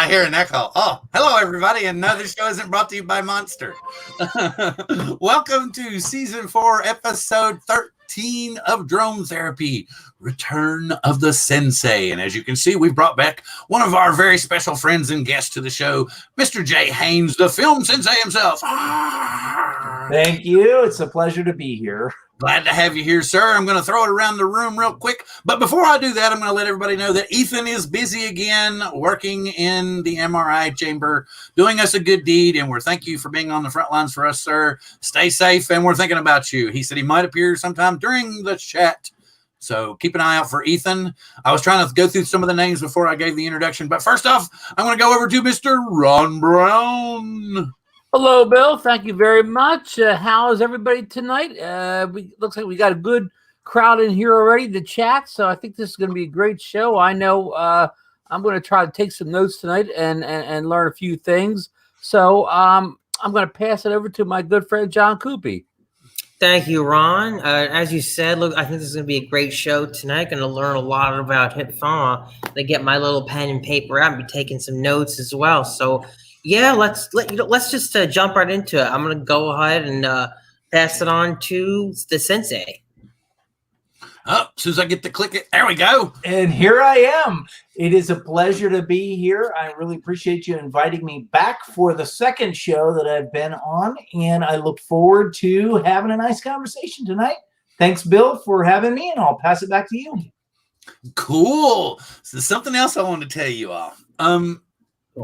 I hear an echo. Oh, hello, everybody. And no, this show isn't brought to you by Monster. Welcome to Season 4, Episode 13 of Drone Therapy, Return of the Sensei. And as you can see, we've brought back one of our very special friends and guests to the show, Mr. Jay Haynes, the film sensei himself. Thank you. It's a pleasure to be here. Glad to have you here, sir. I'm going to throw it around the room real quick. But before I do that, I'm going to let everybody know that Ethan is busy again, working in the MRI chamber, doing us a good deed. And we're thank you for being on the front lines for us, sir. Stay safe, and we're thinking about you. He said he might appear sometime during the chat. So keep an eye out for Ethan. I was trying to go through some of the names before I gave the introduction. But first off, I'm going to go over to Mr. Ron Brown. Hello, Bill. Thank you very much. How is everybody tonight? Looks like we got a good crowd in here already to chat, so I think this is going to be a great show. I know I'm going to try to take some notes tonight and learn a few things. So I'm going to pass it over to my good friend, John Cuppi. Thank you, Ron. As you said, look, I think this is going to be a great show tonight. Going to learn a lot about Hitfilm. To get my little pen and paper out and be taking some notes as well. So, yeah, let's just jump right into it. I'm going to go ahead and pass it on to the sensei. Oh, as soon as I get to click it, there we go. And here I am. It is a pleasure to be here. I really appreciate you inviting me back for the second show that I've been on, and I look forward to having a nice conversation tonight. Thanks, Bill, for having me, and I'll pass it back to you. Cool. So something else I wanted to tell you all.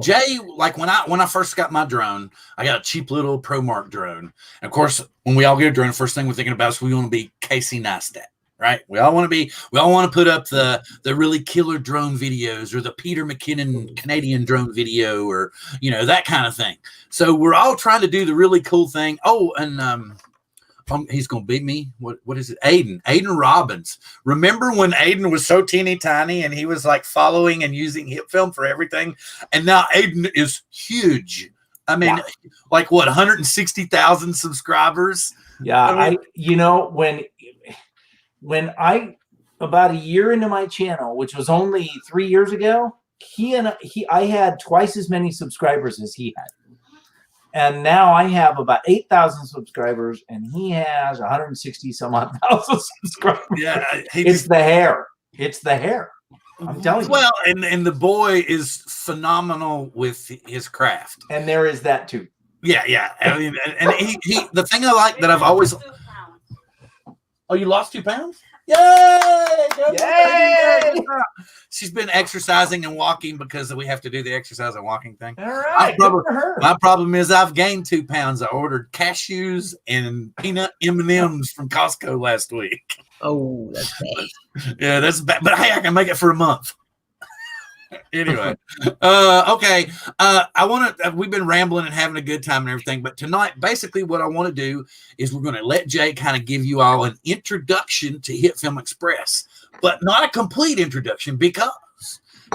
Jay, like when I first got my drone, I got a cheap little ProMark drone. And of course, when we all get a drone, the first thing we're thinking about is we want to be Casey Neistat, right? We all want to put up the really killer drone videos or the Peter McKinnon Canadian drone video or, that kind of thing. So we're all trying to do the really cool thing. Oh, and he's going to beat me. What is it? Aiden Robbins. Remember when Aiden was so teeny tiny and he was like following and using Hitfilm for everything? And now Aiden is huge. I mean, like what, 160,000 subscribers? Yeah. I when I about a year into my channel, which was only 3 years ago, I had twice as many subscribers as he had. And now I have about 8,000 subscribers, and he has 160 some odd thousand subscribers. Yeah, it's the hair. It's the hair. I'm telling you. Well, and the boy is phenomenal with his craft. And there is that too. Yeah. I mean, and he the thing I like that I've always. Oh, you lost 2 pounds? Yay! Yay! She's been exercising and walking because we have to do the exercise and walking thing. All right. My problem is I've gained 2 pounds. I ordered cashews and peanut M&Ms from Costco last week. Oh, that's bad. Yeah, that's bad. But hey, I can make it for a month. Anyway, okay. We've been rambling and having a good time and everything, but tonight, basically what I want to do is we're going to let Jay kind of give you all an introduction to Hitfilm Express, but not a complete introduction because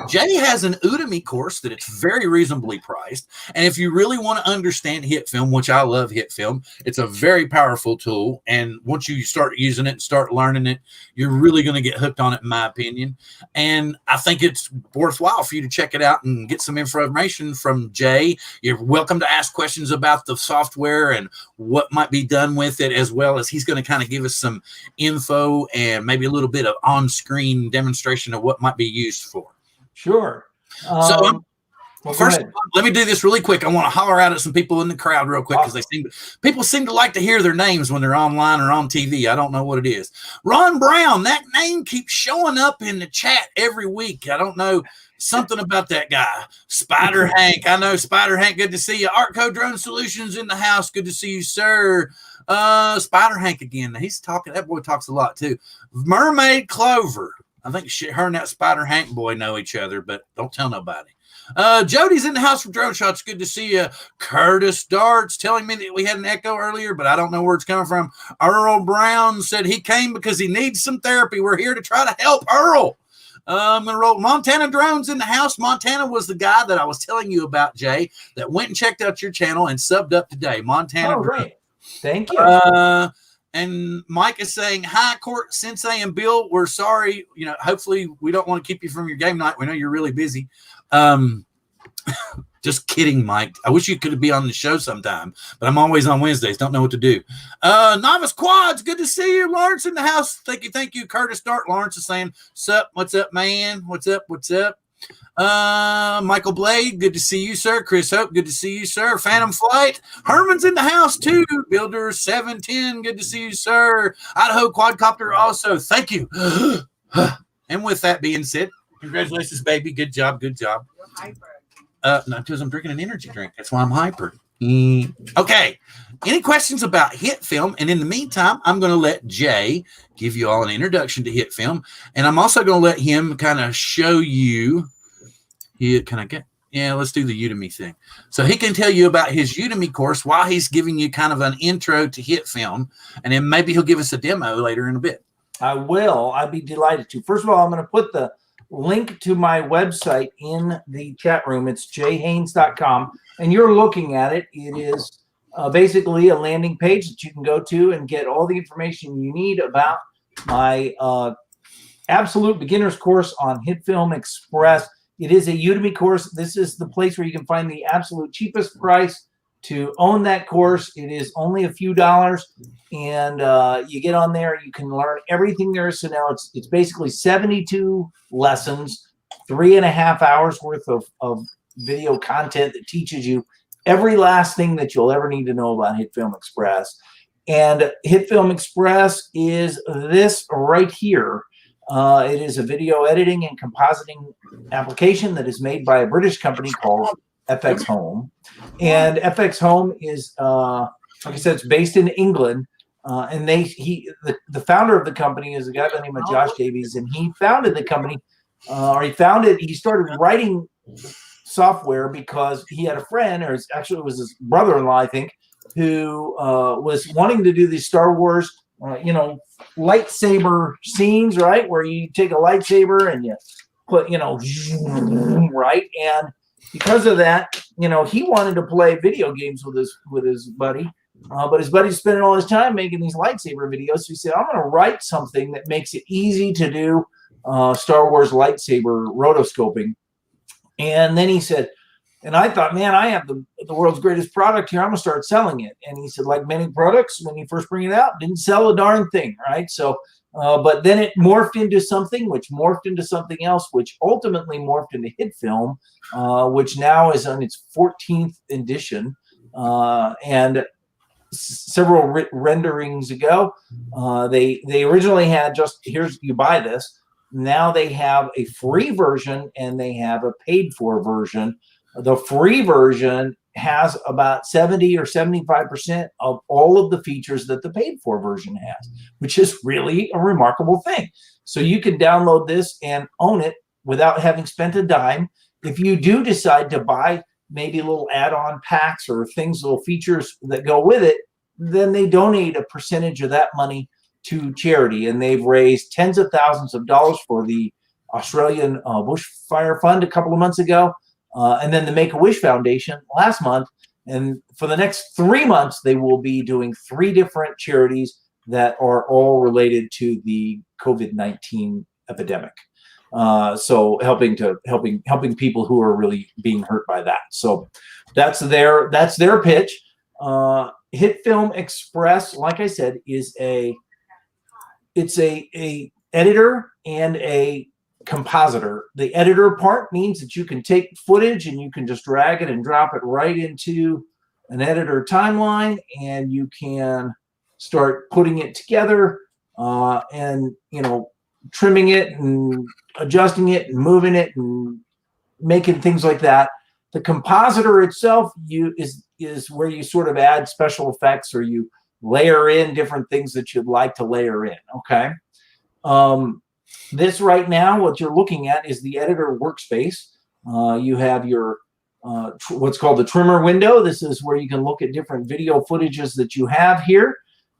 Jay has an Udemy course that it's very reasonably priced. And if you really want to understand Hitfilm, which I love Hitfilm, it's a very powerful tool. And once you start using it and start learning it, you're really going to get hooked on it, in my opinion. And I think it's worthwhile for you to check it out and get some information from Jay. You're welcome to ask questions about the software and what might be done with it, as well as he's going to kind of give us some info and maybe a little bit of on-screen demonstration of what might be used for. Sure. First, let me do this really quick. I want to holler out at some people in the crowd real quick because people seem to like to hear their names when they're online or on TV. I don't know what it is. Ron Brown, that name keeps showing up in the chat every week. I don't know, something about that guy. Spider Hank, I know Spider Hank. Good to see you. Artco Drone Solutions in the house. Good to see you, sir. Spider Hank again. He's talking. That boy talks a lot too. Mermaid Clover. I think her and that Spider Hank boy know each other, but don't tell nobody. Jody's in the house for drone shots. Good to see you. Curtis Darts telling me that we had an echo earlier, but I don't know where it's coming from. Earl Brown said he came because he needs some therapy. We're here to try to help Earl. I'm going to roll Montana Drones in the house. Montana was the guy that I was telling you about, Jay, that went and checked out your channel and subbed up today. Montana Drones. Great. Thank you. And Mike is saying, hi, Court Sensei and Bill. We're sorry. Hopefully we don't want to keep you from your game night. We know you're really busy. Just kidding, Mike. I wish you could be on the show sometime, but I'm always on Wednesdays. Don't know what to do. Novice Quads, good to see you. Lawrence in the house. Thank you. Curtis Dart. Lawrence is saying, sup, what's up, man? What's up? Michael Blade, good to see you, sir. Chris Hope, good to see you, sir. Phantom Flight. Herman's in the house, too. Builder 710, good to see you, sir. Idaho Quadcopter also, thank you. And with that being said, congratulations, baby. Good job. No, because I'm drinking an energy drink. That's why I'm hyper. Okay. Any questions about Hitfilm? And in the meantime, I'm going to let Jay give you all an introduction to Hitfilm. And I'm also going to let him kind of show you. Let's do the Udemy thing. So he can tell you about his Udemy course while he's giving you kind of an intro to Hitfilm. And then maybe he'll give us a demo later in a bit. I will. I'd be delighted to. First of all, I'm going to put the link to my website in the chat room. It's jayhaynes.com. And you're looking at it. It is basically a landing page that you can go to and get all the information you need about my absolute beginner's course on Hitfilm Express. It is a Udemy course. This is the place where you can find the absolute cheapest price to own that course. It is only a few dollars, and you get on there. You can learn everything there is to know. It's basically 72 lessons, 3.5 hours worth of video content that teaches you every last thing that you'll ever need to know about Hitfilm Express. And Hitfilm Express is this right here. It is a video editing and compositing application that is made by a British company called FX Home. And FX Home is, like I said, it's based in England. And the founder of the company is a guy by the name of Josh Davies. And he founded the company, he started writing software because he had a friend, or actually it was his brother-in-law, I think, who was wanting to do these Star Wars lightsaber scenes, right? Where you take a lightsaber and you put, right? And because of that, he wanted to play video games with his buddy, but his buddy's spending all his time making these lightsaber videos. So he said, I'm going to write something that makes it easy to do Star Wars lightsaber rotoscoping. And then he said, and I thought, man, I have the world's greatest product here. I'm going to start selling it. And he said, like many products, when you first bring it out, didn't sell a darn thing, right? So, but then it morphed into something, which morphed into something else, which ultimately morphed into Hitfilm, which now is on its 14th edition. And several renderings ago, they originally had just, you buy this. Now they have a free version and they have a paid for version. The free version has about 70 or 75% of all of the features that the paid for version has, which is really a remarkable thing. So you can download this and own it without having spent a dime. If you do decide to buy maybe little add-on packs or things, little features that go with it, then they donate a percentage of that money to charity. And they've raised tens of thousands of dollars for the Australian Bushfire Fund a couple of months ago. And then the Make-A-Wish Foundation last month. And for the next 3 months, they will be doing 3 different charities that are all related to the COVID-19 epidemic. So helping people who are really being hurt by that. So that's their pitch. Hitfilm Express, like I said, is a editor and a compositor. The editor part means that you can take footage and you can just drag it and drop it right into an editor timeline, and you can start putting it together and trimming it and adjusting it and moving it and making things like that. The compositor itself is where you sort of add special effects, or you layer in different things that you'd like to layer in. Okay. This right now, what you're looking at is the editor workspace. You have your what's called the trimmer window. This is where you can look at different video footages that you have here,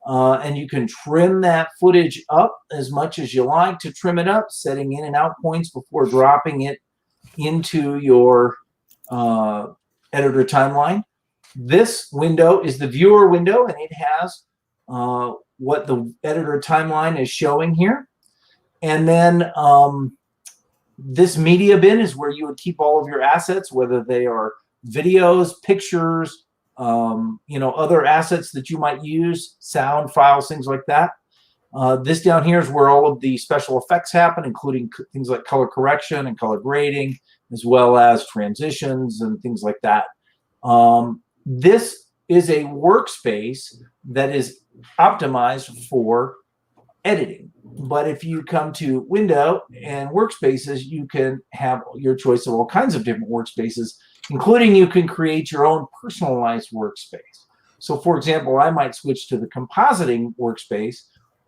and you can trim that footage up as much as you like to trim it up, setting in and out points before dropping it into your editor timeline. This window is the viewer window, and it has what the editor timeline is showing here. And then This media bin is where you would keep all of your assets, whether they are videos, pictures, other assets that you might use, sound files, things like that. This down here is where all of the special effects happen, including things like color correction and color grading, as well as transitions and things like that. This is a workspace that is optimized for editing. But if you come to Window and Workspaces, you can have your choice of all kinds of different workspaces, including you can create your own personalized workspace. So for example, I might switch to the compositing workspace,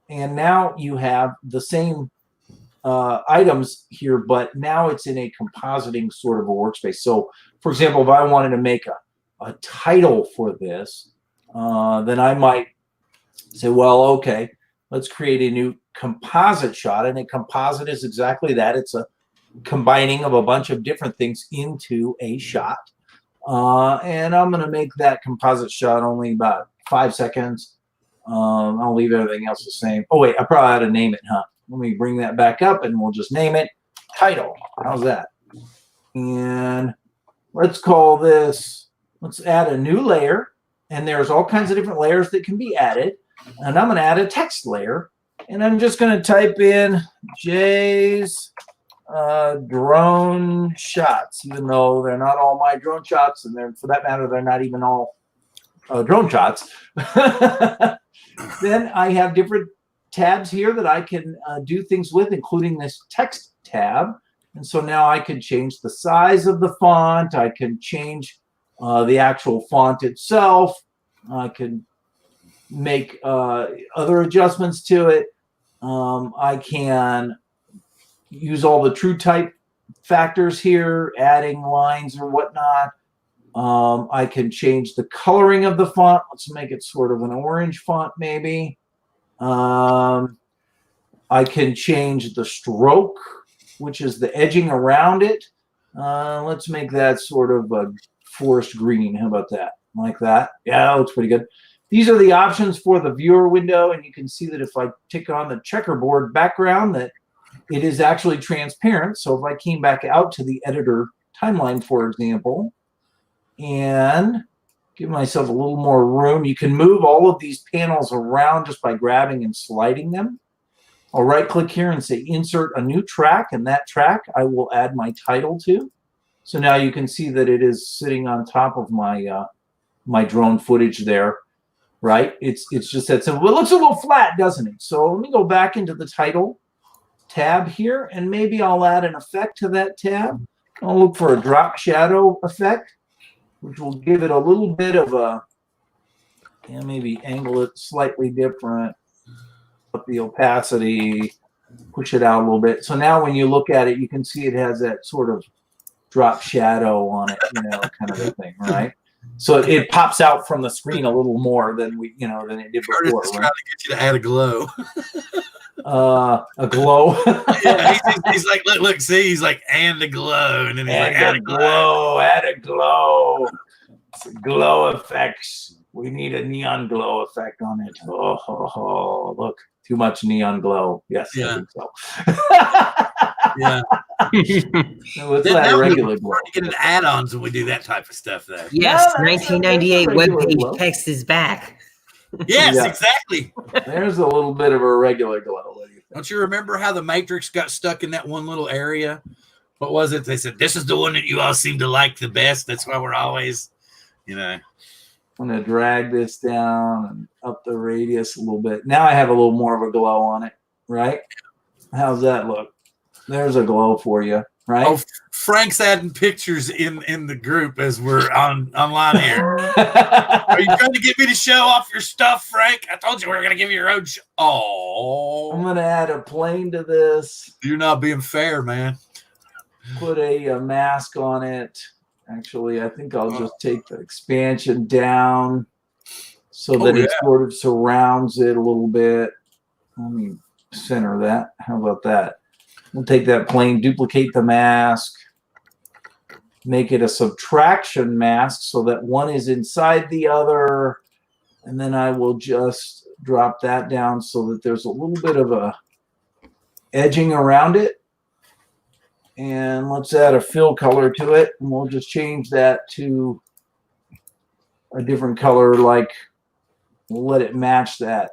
and now you have the same items here, but now it's in a compositing sort of a workspace. So for example, if I wanted to make a title for this, then I might say, well, okay, let's create a new composite shot. And a composite is exactly that. It's a combining of a bunch of different things into a shot. And I'm going to make that composite shot only about 5 seconds. I'll leave everything else the same. Oh, wait, I probably ought to name it, huh? Let me bring that back up and we'll just name it title. How's that? And let's call this, let's add a new layer. And there's all kinds of different layers that can be added. And I'm going to add a text layer. And I'm just going to type in Jay's drone shots, even though they're not all my drone shots. And they're, for that matter, they're not even all drone shots. Then I have different tabs here that I can do things with, including this text tab. And so now I can change the size of the font. I can change the actual font itself. I can make other adjustments to it. I can use all the true type factors here, adding lines or whatnot. I can change the coloring of the font. Let's make it sort of an orange font, maybe. I can change the stroke, which is the edging around it. Let's make that sort of a forest green. How about that? Like that? Yeah, that looks pretty good. These are the options for the viewer window, and you can see that if I tick on the checkerboard background, that it is actually transparent. So if I came back out to the editor timeline, for example, and give myself a little more room, you can move all of these panels around just by grabbing and sliding them. I'll right-click here and say Insert a new track, and that track I will add my title to. So now you can see that it is sitting on top of my my drone footage there, right? It's just that simple. It looks a little flat, doesn't it? So let me go back into the title tab here, and maybe I'll add an effect to that tab. I'll look for a drop shadow effect, which will give it a little bit of a, maybe angle it slightly different, up the opacity, push it out a little bit. So now when you look at it, you can see it has that sort of drop shadow on it, kind of a thing, right? So it pops out from the screen a little more than than it did before. Curtis is trying to get you to add a glow. A glow. Yeah, he's like, look, see, he's like, and a glow, and then he's like, add a glow, add a glow. Glow effects. We need a neon glow effect on it. Oh, look, too much neon glow. Yes, yeah. I think so. Yeah. No, it's not a regular glow. Get an add-ons when we do that type of stuff, though. Yes, No, 1998 regular webpage glow. text is back. Yes, Yeah. exactly. There's a little bit of a regular glow. What do you think? Don't you remember how the Matrix got stuck in that one little area? What was it? They said, this is the one that you all seem to like the best. That's why we're always, I'm going to drag this down and up the radius a little bit. Now I have a little more of a glow on it, right? How's that look? There's a glow for you, right? Oh, Frank's adding pictures in the group as we're online here. Are you trying to get me to show off your stuff, Frank? I told you we were going to give you your own show. Oh, I'm going to add a plane to this. You're not being fair, man. Put a mask on it. Actually, I think I'll just take the expansion down so that it sort of surrounds it a little bit. Let me center that. How about that? We'll take that plane, duplicate the mask, make it a subtraction mask so that one is inside the other, and then I will just drop that down so that there's a little bit of a edging around it. And let's add a fill color to it. And we'll just change that to a different color, like we'll let it match that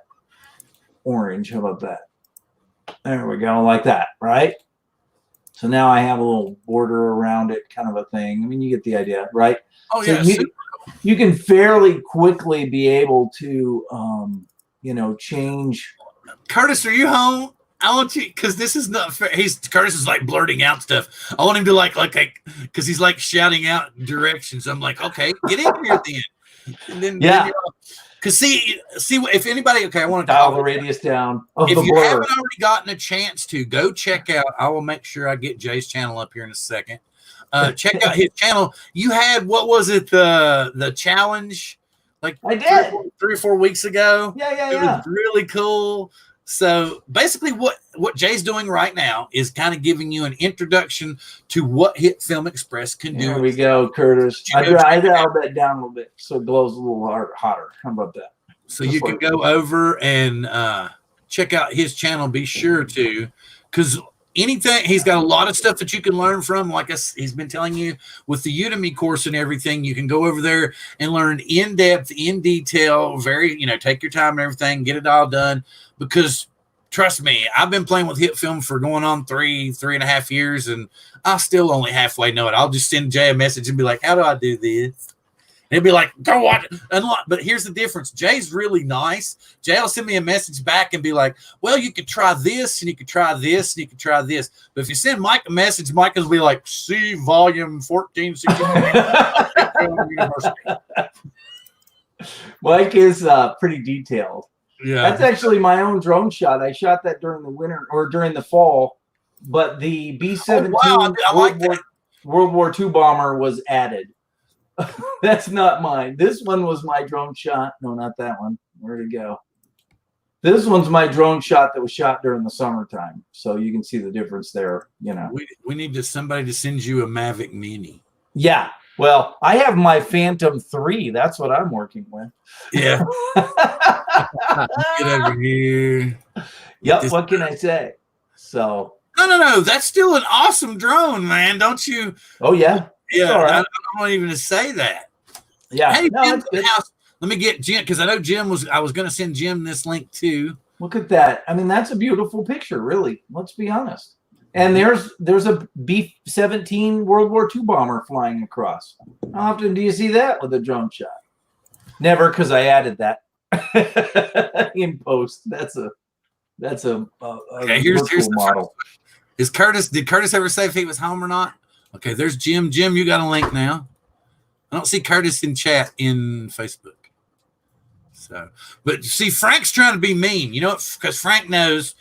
orange. How about that? There we go, like that, right? So now I have a little border around it, kind of a thing. I mean, you get the idea, right? Oh, so yeah. You can fairly quickly be able to, you know, change. Curtis, are you home? I want you, because this is not fair. Curtis is like blurting out stuff. I want him to like, because he's like shouting out directions. I'm like, okay, get in here then. And then, yeah. Because see if anybody, okay, I want to dial the radius down. If you haven't already gotten a chance to, go check out. I will make sure I get Jay's channel up here in a second. Check out his channel. You had, what was it, the challenge? Like I did 3 or 4 weeks ago. Yeah. It was really cool. So basically what Jay's doing right now is kind of giving you an introduction to what Hitfilm Express can do. There we go, Curtis. I dialed that down a little bit so it glows a little hotter. How about that? So you can go over and check out his channel. Be sure to, because anything, he's got a lot of stuff that you can learn from. Like he's been telling you with the Udemy course and everything, you can go over there and learn in depth, in detail, very, take your time and everything, get it all done. Because trust me, I've been playing with Hitfilm for going on 3.5 years, and I still only halfway know it. I'll just send Jay a message and be like, how do I do this? And he'll be like, go watch it. But here's the difference. Jay's really nice. Jay will send me a message back and be like, well, you could try this, and you could try this, and you could try this. But if you send Mike a message, Mike will be like, see volume 1469. Mike is pretty detailed. Yeah, that's actually my own drone shot. I shot that during the winter or during the fall, but the B-17 World War II bomber was added. That's not mine. This one was my drone shot. No, not that one. Where'd it go? This one's my drone shot that was shot during the summertime. So you can see the difference there. We need somebody to send you a Mavic Mini. Yeah. Well, I have my Phantom 3. That's what I'm working with. Yeah. Get over here. Yep. What can I say? So. No. That's still an awesome drone, man. Don't you? Oh, yeah. Yeah. Right. I don't want even to say that. Yeah. Hey, Jim's in the house. Let me get Jim, because I know I was going to send Jim this link too. Look at that. I mean, that's a beautiful picture, really. Let's be honest. And there's a B-17 World War II bomber flying across. How often do you see that with a drone shot? Never, because I added that in post. That's a okay. Here's the model. Did Curtis ever say if he was home or not? Okay, there's Jim. Jim, you got a link now. I don't see Curtis in chat in Facebook. So, but see, Frank's trying to be mean. You know what? Because Frank knows.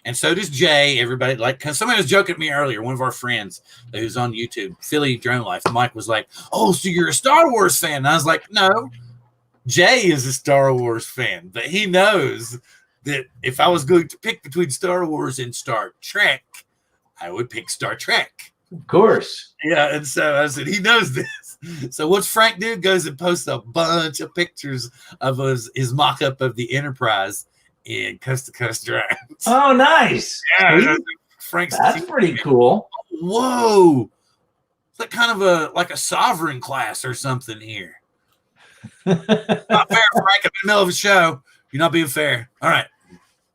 And so does Jay. Everybody, like, somebody was joking at me earlier. One of our friends who's on YouTube, Philly Drone Life, Mike was like, "Oh, so you're a Star Wars fan?" And I was like, "No, Jay is a Star Wars fan, but he knows that if I was going to pick between Star Wars and Star Trek, I would pick Star Trek." Of course. Yeah, and so I said, he knows this. So what's Frank do? Goes and posts a bunch of pictures of his mock-up of the Enterprise in coast-to-coast drives. Oh, nice. Yeah, that's pretty cool. Whoa. It's like kind of a sovereign class or something here. Not fair, Frank. I'm in the middle of a show. You're not being fair. All right.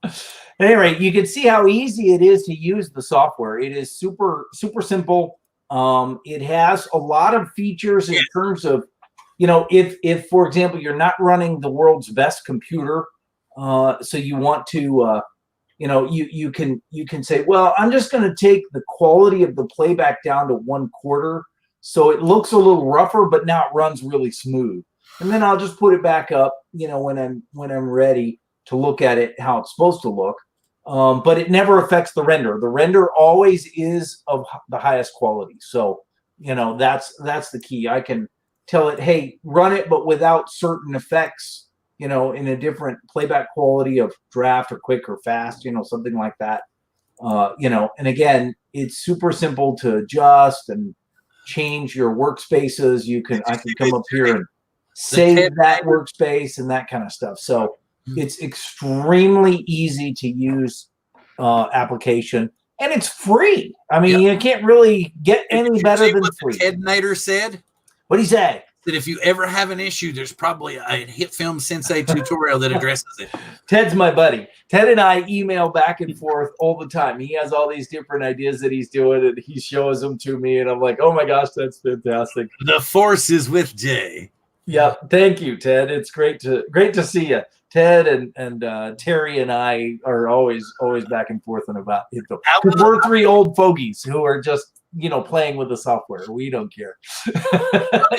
At any rate, you can see how easy it is to use the software. It is super, super simple. It has a lot of features in terms of, if for example, you're not running the world's best computer, so you want to, you can say, well, I'm just going to take the quality of the playback down to 1/4, so it looks a little rougher, but now it runs really smooth. And then I'll just put it back up, when I'm ready to look at it how it's supposed to look. But it never affects the render. The render always is of the highest quality. So, that's the key. I can tell it, hey, run it, but without certain effects, in a different playback quality of draft or quick or fast, something like that. And again, it's super simple to adjust and change your workspaces. I can come up here and save that workspace and that kind of stuff. So it's extremely easy to use application. And it's free. I mean, you can't really get any better than free. Ted Nader said. What'd he say? That if you ever have an issue, there's probably a Hitfilm Sensei tutorial that addresses it. Ted's my buddy. Ted and I email back and forth all the time. He has all these different ideas that he's doing, and he shows them to me, and I'm like, oh my gosh, that's fantastic. The force is with Jay. Yeah, thank you, Ted. It's great to see you. Ted and Terry and I are always back and forth and about it. We're three old fogies who are just playing with the software. We don't care.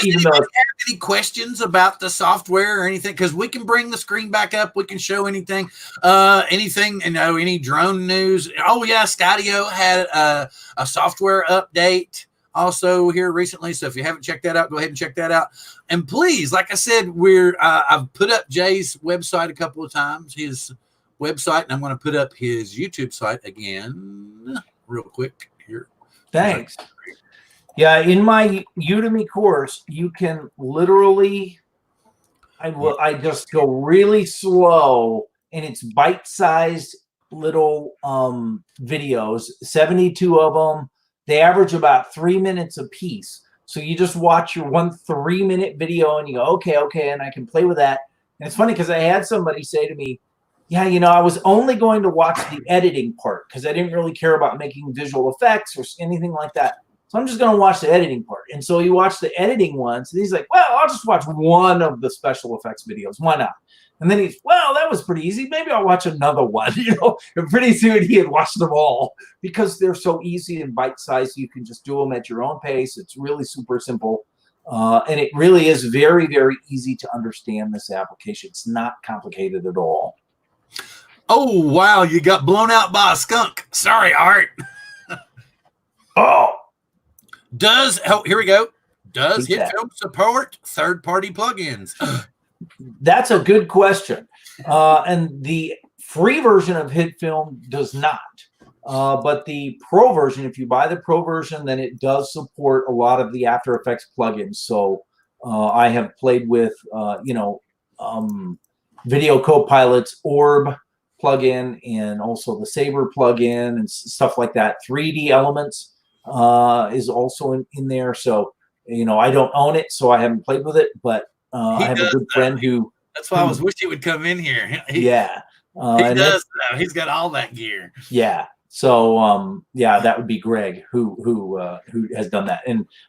Even though have any questions about the software or anything, because we can bring the screen back up. We can show anything, any drone news. Oh yeah, Skydio had a software update also here recently. So if you haven't checked that out, go ahead and check that out. And please, like I said, I've put up Jay's website a couple of times, his website, and I'm going to put up his YouTube site again real quick here. Thanks. Yeah, in my Udemy course, you can literally, I just go really slow, and it's bite-sized little videos, 72 of them. They average about 3 minutes a piece. So you just watch your 1 3-minute video and you go, okay, and I can play with that. And it's funny because I had somebody say to me, yeah, I was only going to watch the editing part because I didn't really care about making visual effects or anything like that. So I'm just going to watch the editing part. And so you watch the editing ones, and he's like, well, I'll just watch one of the special effects videos. Why not? And then he's, well, that was pretty easy. Maybe I'll watch another one. And pretty soon he had watched them all because they're so easy and bite-sized. You can just do them at your own pace. It's really super simple. And it really is very, very easy to understand this application. It's not complicated at all. Oh, wow. You got blown out by a skunk. Sorry, Art. Here we go. Does Hitfilm support third-party plugins? That's a good question. And the free version of Hitfilm does not. But the pro version, if you buy the pro version, then it does support a lot of the After Effects plugins. So I have played with, Video Copilot's Orb plugin and also the Saber plugin and stuff like that. 3D Elements is also in there. So, I don't own it, so I haven't played with it, but I have a good friend who. That's why I was wishing he would come in here. He does. He's got all that gear. Yeah. So that would be Greg who has done that.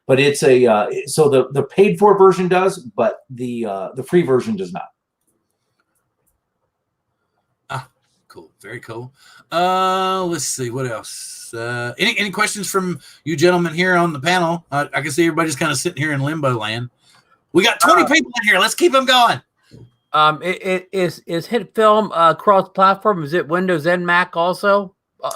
But it's so the paid for version does, but the free version does not. Ah, cool. Very cool. Let's see what else. Any questions from you gentlemen here on the panel? I can see everybody's kind of sitting here in limbo land. We got 20 people in here. Let's keep them going. Is Hitfilm cross-platform? Is it Windows and Mac also?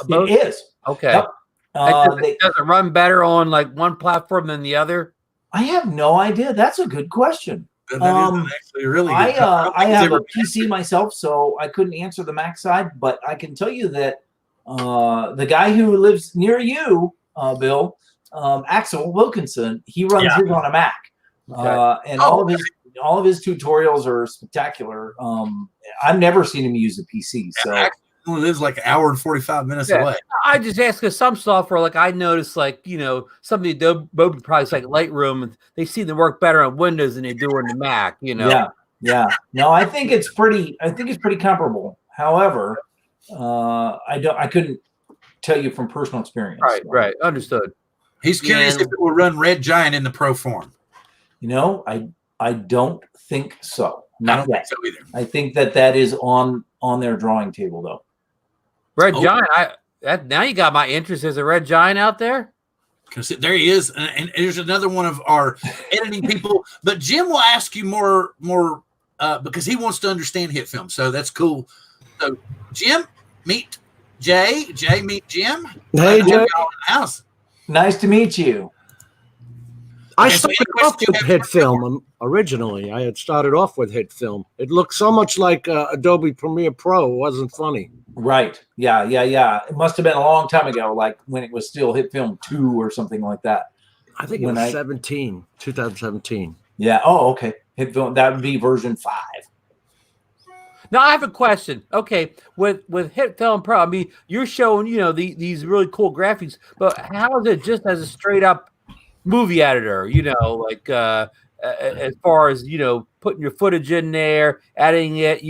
It is. Okay. Yep. Does it run better on like one platform than the other? I have no idea. That's a good question. Actually really good. I have a PC myself, so I couldn't answer the Mac side, but I can tell you that the guy who lives near you, Bill, Axel Wilkinson, he runs his on a Mac. Okay. And all of his tutorials are spectacular. I've never seen him use a PC. So only lives like an hour and 45 minutes away. I just ask because some software, like I noticed, like some of the Adobe products like Lightroom, they seem to work better on Windows than they do on the Mac. Yeah. No, I think it's pretty comparable. However, I couldn't tell you from personal experience. Right. Understood. He's curious if it will run Red Giant in the Pro form. I don't think so. I don't think so either. I think that is on their drawing table though. Red Giant. Now you got my interest. As a Red Giant out there. There he is, and there's another one of our editing people. But Jim will ask you more because he wants to understand Hitfilm. So that's cool. So Jim, meet Jay. Jay, meet Jim. Hey, Jay. House. Nice to meet you. I started off with Hitfilm originally. I had started off with Hitfilm. It looked so much like Adobe Premiere Pro. It wasn't funny. Right. Yeah. It must have been a long time ago, like when it was still Hitfilm 2 or something like that. I think it was 2017. Yeah. Oh, okay. Hitfilm, that would be version 5. Now I have a question. Okay, with Hitfilm Pro, I mean, you're showing these really cool graphics, but how is it just as a straight up movie editor? Like as far as putting your footage in there, adding it,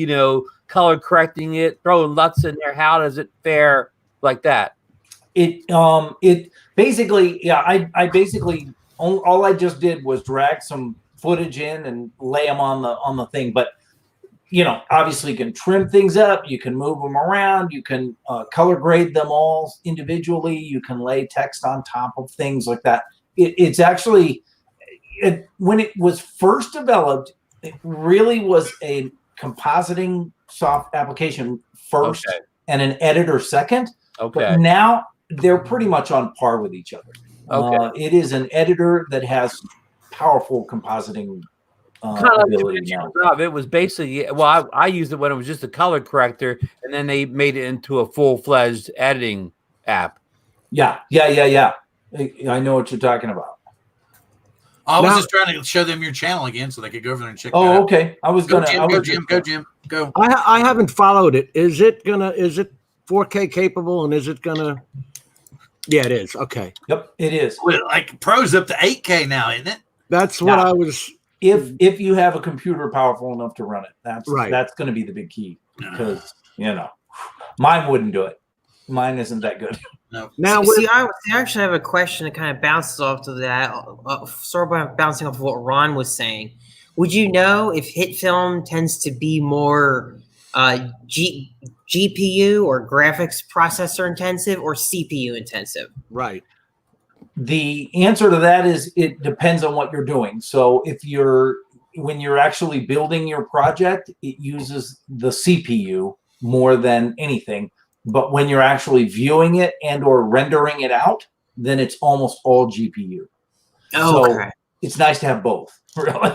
color correcting it, throwing LUTs in there. How does it fare like that? It basically, yeah, I basically all I just did was drag some footage in and lay them on the thing, but obviously you can trim things up, you can move them around, you can color grade them all individually, you can lay text on top of things like that. It's actually, when it was first developed, it really was a compositing soft application first and an editor second. Okay. But now they're pretty much on par with each other. Okay. It is an editor that has powerful compositing ability now. It was basically, well, I used it when it was just a color corrector, and then they made it into a full-fledged editing app. Yeah. I know what you're talking about. I was just trying to show them your channel again so they could go over there and check it out. Oh, okay. I was going to. Go, Jim. Go. I haven't followed it. Is it 4K capable, and is it gonna? Yeah, it is. Okay. Yep, it is. Well, like Pro's up to 8K now, isn't it? That's what I was. If you have a computer powerful enough to run it, that's right. That's going to be the big key, because mine wouldn't do it. Mine isn't that good. No. Now, I actually have a question that kind of bounces off of that, sort of bouncing off of what Ron was saying. Would you know if Hitfilm tends to be more GPU or graphics processor intensive or CPU intensive? Right. The answer to that is it depends on what you're doing. So when you're actually building your project, it uses the CPU more than anything. But when you're actually viewing it and or rendering it out, then it's almost all GPU. Oh, so it's nice to have both. Really.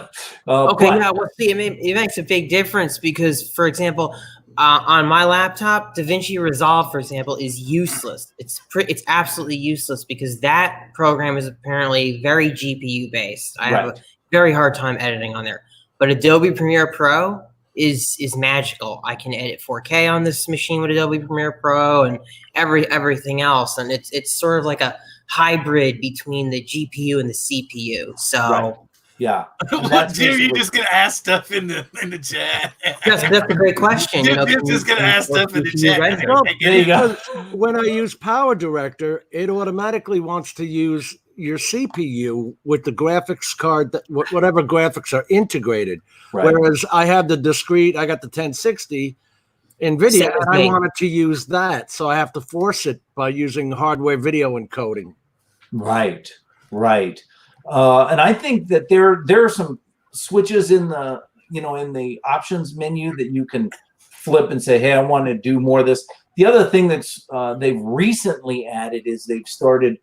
It makes a big difference because, for example, on my laptop, DaVinci Resolve, for example, is useless. It's absolutely useless because that program is apparently very GPU based. I have a very hard time editing on there. But Adobe Premiere Pro is magical. I can edit 4K on this machine with Adobe Premiere Pro and everything else, and it's sort of like a hybrid between the GPU and the CPU. So. Yeah. Jim, you're just gonna ask stuff in the chat. That's a great question. Jim's just gonna ask stuff in the chat. Well, there you go. When I use Power Director, it automatically wants to use your CPU with the graphics card, whatever graphics are integrated. Right. Whereas I have the discrete, I got the 1060 NVIDIA, and I wanted to use that. So I have to force it by using hardware video encoding. Right. And I think that there are some switches in the in the options menu that you can flip and say, hey, I want to do more of this. The other thing that's they've recently added is they've started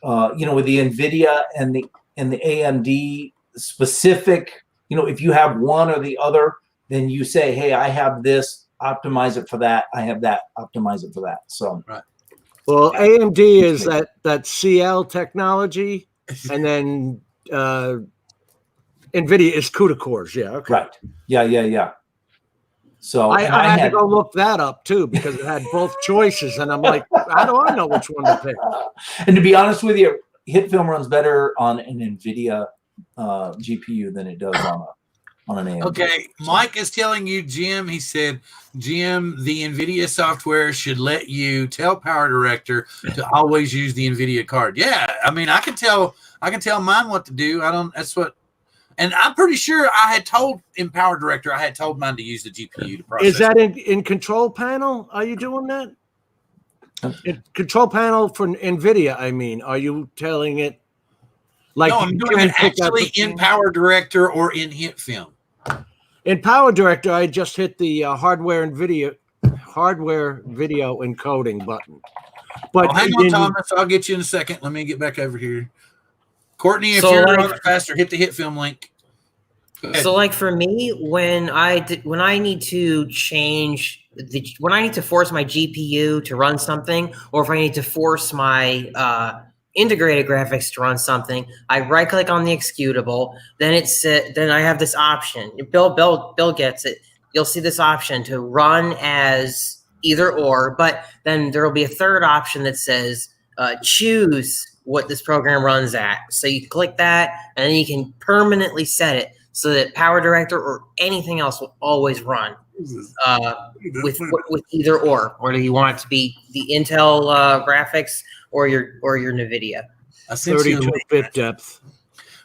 with the NVIDIA and the AMD specific, if you have one or the other, then you say, hey, I have this, optimize it for that. I have that, optimize it for that. So, well, AMD is that CL technology. And then NVIDIA is CUDA cores. Yeah. Okay. Right. Yeah. So I had to go look that up too because it had both choices, and I'm like, how do I know which one to pick? And to be honest with you, Hitfilm runs better on an NVIDIA GPU than it does on an AMD. Okay, Mike is telling you, Jim. He said, Jim, the NVIDIA software should let you tell Power Director to always use the NVIDIA card. Yeah, I mean, I can tell mine what to do. And I'm pretty sure I had told in Power Director, I had told mine to use the GPU to process. Is that in Control Panel? Are you doing that? In Control Panel for NVIDIA, I mean, are you telling it? Like no, I'm doing it actually in Power Director or in Hitfilm. In Power Director, I just hit the hardware video encoding button. But hang on, Thomas. I'll get you in a second. Let me get back over here. Courtney, if you're on it faster, hit the Hitfilm link. So, like for me, when I need to force my GPU to run something, or if I need to force my integrated graphics to run something, I right click on the executable. Then then I have this option. Bill gets it. you'll see this option to run as either or, but then there will be a third option that says choose what this program runs at. So you click that, and then you can permanently set it so that Power Director or anything else will always run with either or. Or do you want it to be the Intel graphics or your NVIDIA? 32-bit depth.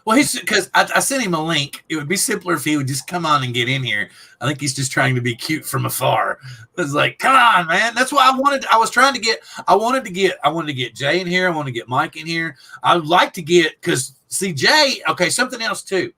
Well, because I sent him a link. It would be simpler if he would just come on and get in here. I think he's just trying to be cute from afar. It's like, come on, man. That's why I wanted to get Jay in here. I want to get Mike in here. I would like to get, because see, Jay, okay, something else too.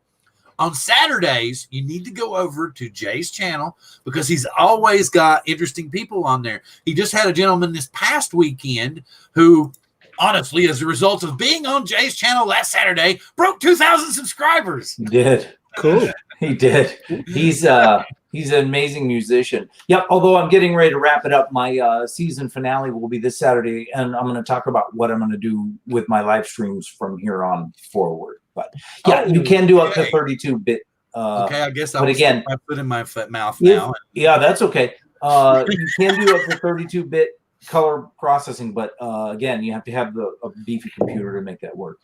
On Saturdays, you need to go over to Jay's channel because he's always got interesting people on there. He just had a gentleman this past weekend who, honestly, as a result of being on Jay's channel last Saturday, broke 2,000 subscribers. He did. Cool. He did. He's an amazing musician. Yep. Although I'm getting ready to wrap it up, my season finale will be this Saturday, and I'm going to talk about what I'm going to do with my live streams from here on forward. But yeah, you can do up to 32-bit. Okay, I guess I'll put my foot in my mouth now. Yeah, that's okay. You can do up to 32-bit color processing, but again, you have to have a beefy computer to make that work.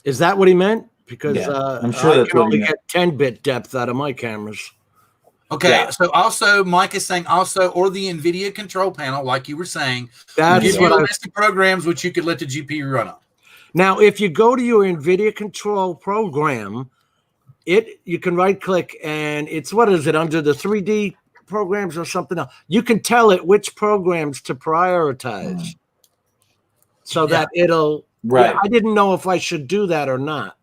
Is that what he meant? Because I'm sure that's can what only he meant. get 10-bit depth out of my cameras. Okay, so also Mike is saying or the NVIDIA control panel, like you were saying, That's give what you a list of programs which you could let the GPU run on. Now, if you go to your NVIDIA control program, you can right click and it's, what is it, under the 3D programs or something else? You can tell it which programs to prioritize so that it'll, right. I didn't know if I should do that or not.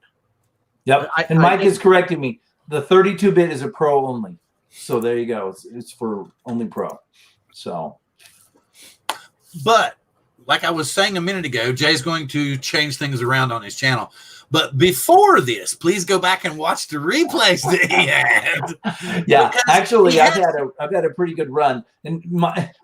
Yep. And Mike is correcting me. The 32-bit is a pro only. So there you go. It's for only pro. So. But like I was saying a minute ago, Jay's going to change things around on his channel. But before this, please go back and watch the replays that he had. Yeah, actually, I've had a pretty good run. And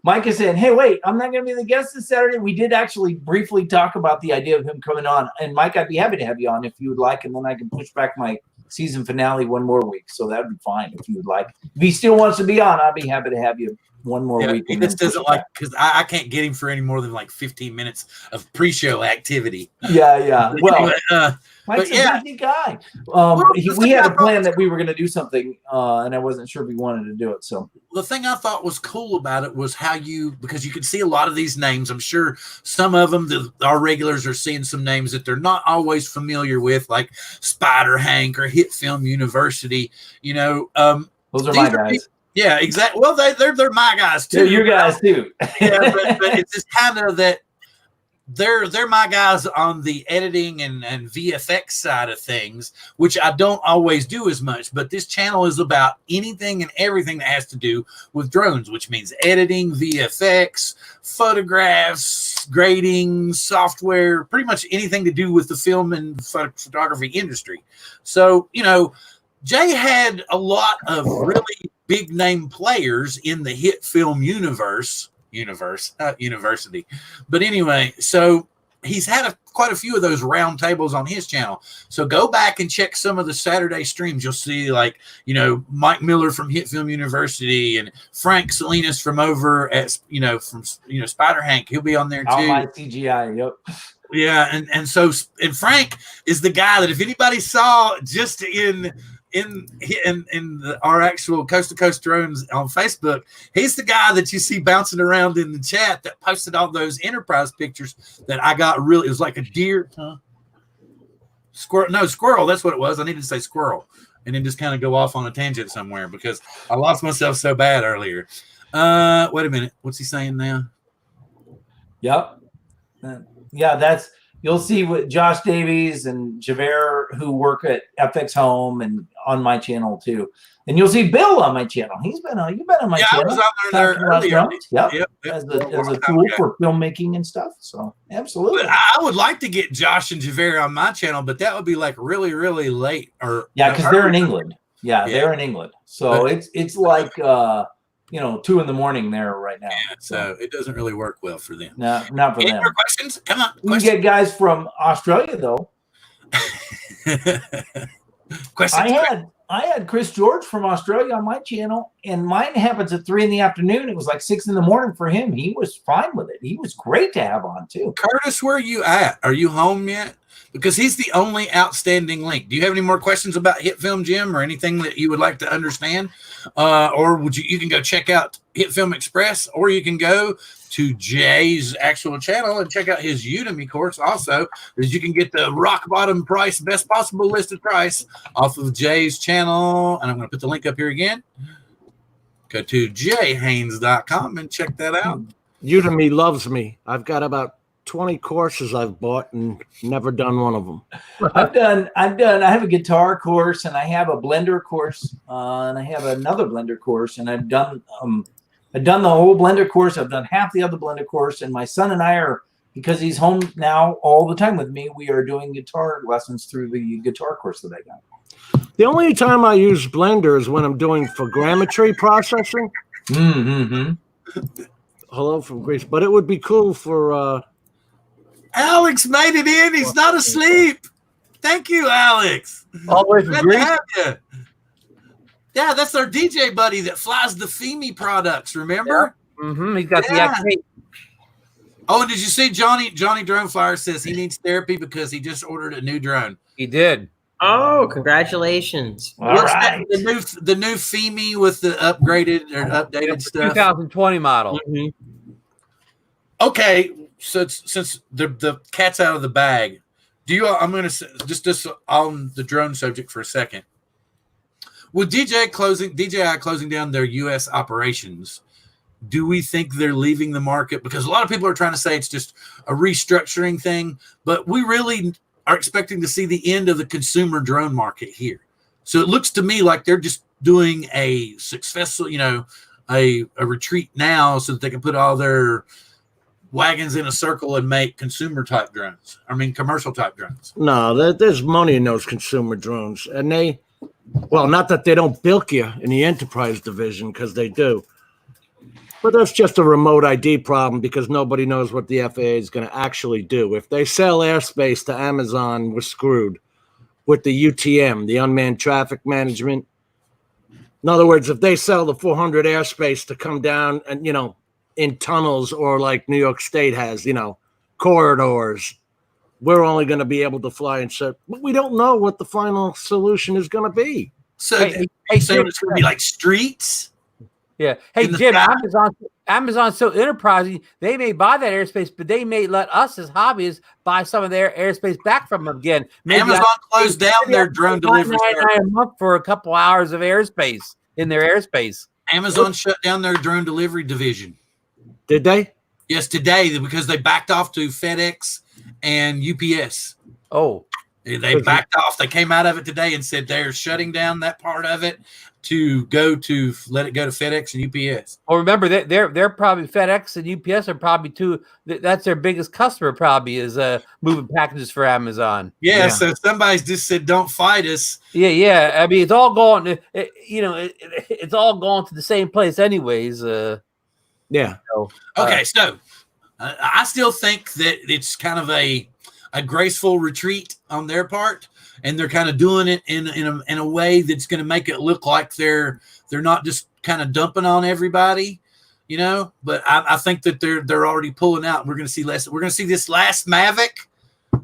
Mike is saying, "Hey, wait, I'm not going to be the guest this Saturday." We did actually briefly talk about the idea of him coming on. And Mike, I'd be happy to have you on if you would like, and then I can push back my season finale one more week. So that'd be fine if you would like. If he still wants to be on, I'd be happy to have you one more week. He just doesn't like, because I can't get him for any more than like 15 minutes of pre-show activity. Yeah. Well, Mike's a yeah. busy guy. We had a plan that we were going to do something, and I wasn't sure if he wanted to do it. So the thing I thought was cool about it was how because you can see a lot of these names. I'm sure some of them, our regulars are seeing some names that they're not always familiar with, like Spider Hank or Hitfilm University. You know, those are my guys. Yeah, exactly. Well, they're my guys too. They're your guys too. Yeah, but it's just kind of that they're my guys on the editing and VFX side of things, which I don't always do as much. But this channel is about anything and everything that has to do with drones, which means editing, VFX, photographs, grading, software, pretty much anything to do with the film and photography industry. So, you know, Jay had a lot of really big name players in the Hitfilm university. But anyway, so he's had quite a few of those round tables on his channel. So go back and check some of the Saturday streams. You'll see, like, you know, Mike Miller from Hitfilm University and Frank Salinas from over at, Spider Hank. He'll be on there too. All my CGI, yep. Yeah, and Frank is the guy that if anybody saw just in our actual Coast to Coast Drones on Facebook, he's the guy that you see bouncing around in the chat that posted all those Enterprise pictures that I got. It was like a deer, squirrel. That's what it was. I needed to say squirrel and then just kind of go off on a tangent somewhere because I lost myself so bad earlier. Wait a minute. What's he saying now? Yep. Yeah, you'll see what Josh Davies and Javert, who work at FX Home and on my channel too. And you'll see Bill on my channel. You've been on my channel. I was on there earlier. Yep. As a tool for filmmaking and stuff. So absolutely. But I would like to get Josh and Javert on my channel, but that would be like really, really late. Because they're in England. Yeah, they're in England. So it's like 2 a.m. there right now. Yeah, so it doesn't really work well for them. No, not for Any them. more questions? Come on. We can get guys from Australia though. I had Chris George from Australia on my channel, and mine happens at 3 PM. It was like 6 AM for him. He was fine with it. He was great to have on too. Curtis, where are you at? Are you home yet? Because he's the only outstanding link. Do you have any more questions about Hitfilm, Jim, or anything that you would like to understand? Or would you can go check out Hitfilm Express, or you can go to Jay's actual channel and check out his Udemy course also, because you can get the rock bottom price, best possible listed price off of Jay's channel. And I'm going to put the link up here again. Go to jayhaynes.com and check that out. Udemy loves me. I've got about 20 courses I've bought and never done one of them. I have a guitar course, and I have a blender course, and I have another blender course, and I've done the whole blender course. I've done half the other blender course, and my son and I are, because he's home now all the time with me, we are doing guitar lessons through the guitar course that I got. The only time I use Blender is when I'm doing photogrammetry processing. Hello from Greece. But it would be cool for Alex made it in. He's not asleep. Thank you, Alex. All the way from Greece. Yeah, that's our DJ buddy that flies the FEMI products. Remember? Yeah. He's got the activate. Oh, and did you see Johnny Drone Flyer says he needs therapy because he just ordered a new drone. He did. Oh, congratulations! All right. The new FEMI with the upgraded or updated stuff. 2020 model. Okay, so since the cat's out of the bag, I'm going to just on the drone subject for a second. With DJI closing down their U.S. operations, do we think they're leaving the market? Because a lot of people are trying to say it's just a restructuring thing, but we really are expecting to see the end of the consumer drone market here. So it looks to me like they're just doing a successful, a retreat now so that they can put all their wagons in a circle and make commercial type drones. No, there's money in those consumer drones. And not that they don't bilk you in the enterprise division, because they do. But that's just a remote ID problem, because nobody knows what the FAA is going to actually do. If they sell airspace to Amazon, we're screwed with the UTM, the unmanned traffic management. In other words, if they sell the 400 airspace to come down and, in tunnels, or like New York State has, corridors, we're only going to be able to fly and set. But we don't know what the final solution is going to be. So it's going to be like streets? Yeah. Hey, Jim, Amazon's so enterprising, they may buy that airspace, but they may let us as hobbyists buy some of their airspace back from them again. Maybe Amazon closed down their drone delivery a month for a couple hours of airspace in their airspace. Amazon shut down their drone delivery division. Did they? Yes, today, because they backed off to FedEx and UPS. Oh. They backed off. They came out of it today and said they're shutting down that part of it to let it go to FedEx and UPS. Well, remember they're probably FedEx and UPS are probably that's their biggest customer, probably, is moving packages for Amazon. Yeah. So somebody's just said, "Don't fight us." Yeah. I mean, it's all going. It's all going to the same place, anyways. Yeah. Okay. So I still think that it's kind of a graceful retreat on their part, and they're kind of doing it in a way that's going to make it look like they're not just kind of dumping on everybody, But I think that they're already pulling out. We're going to see less. We're going to see this last Mavic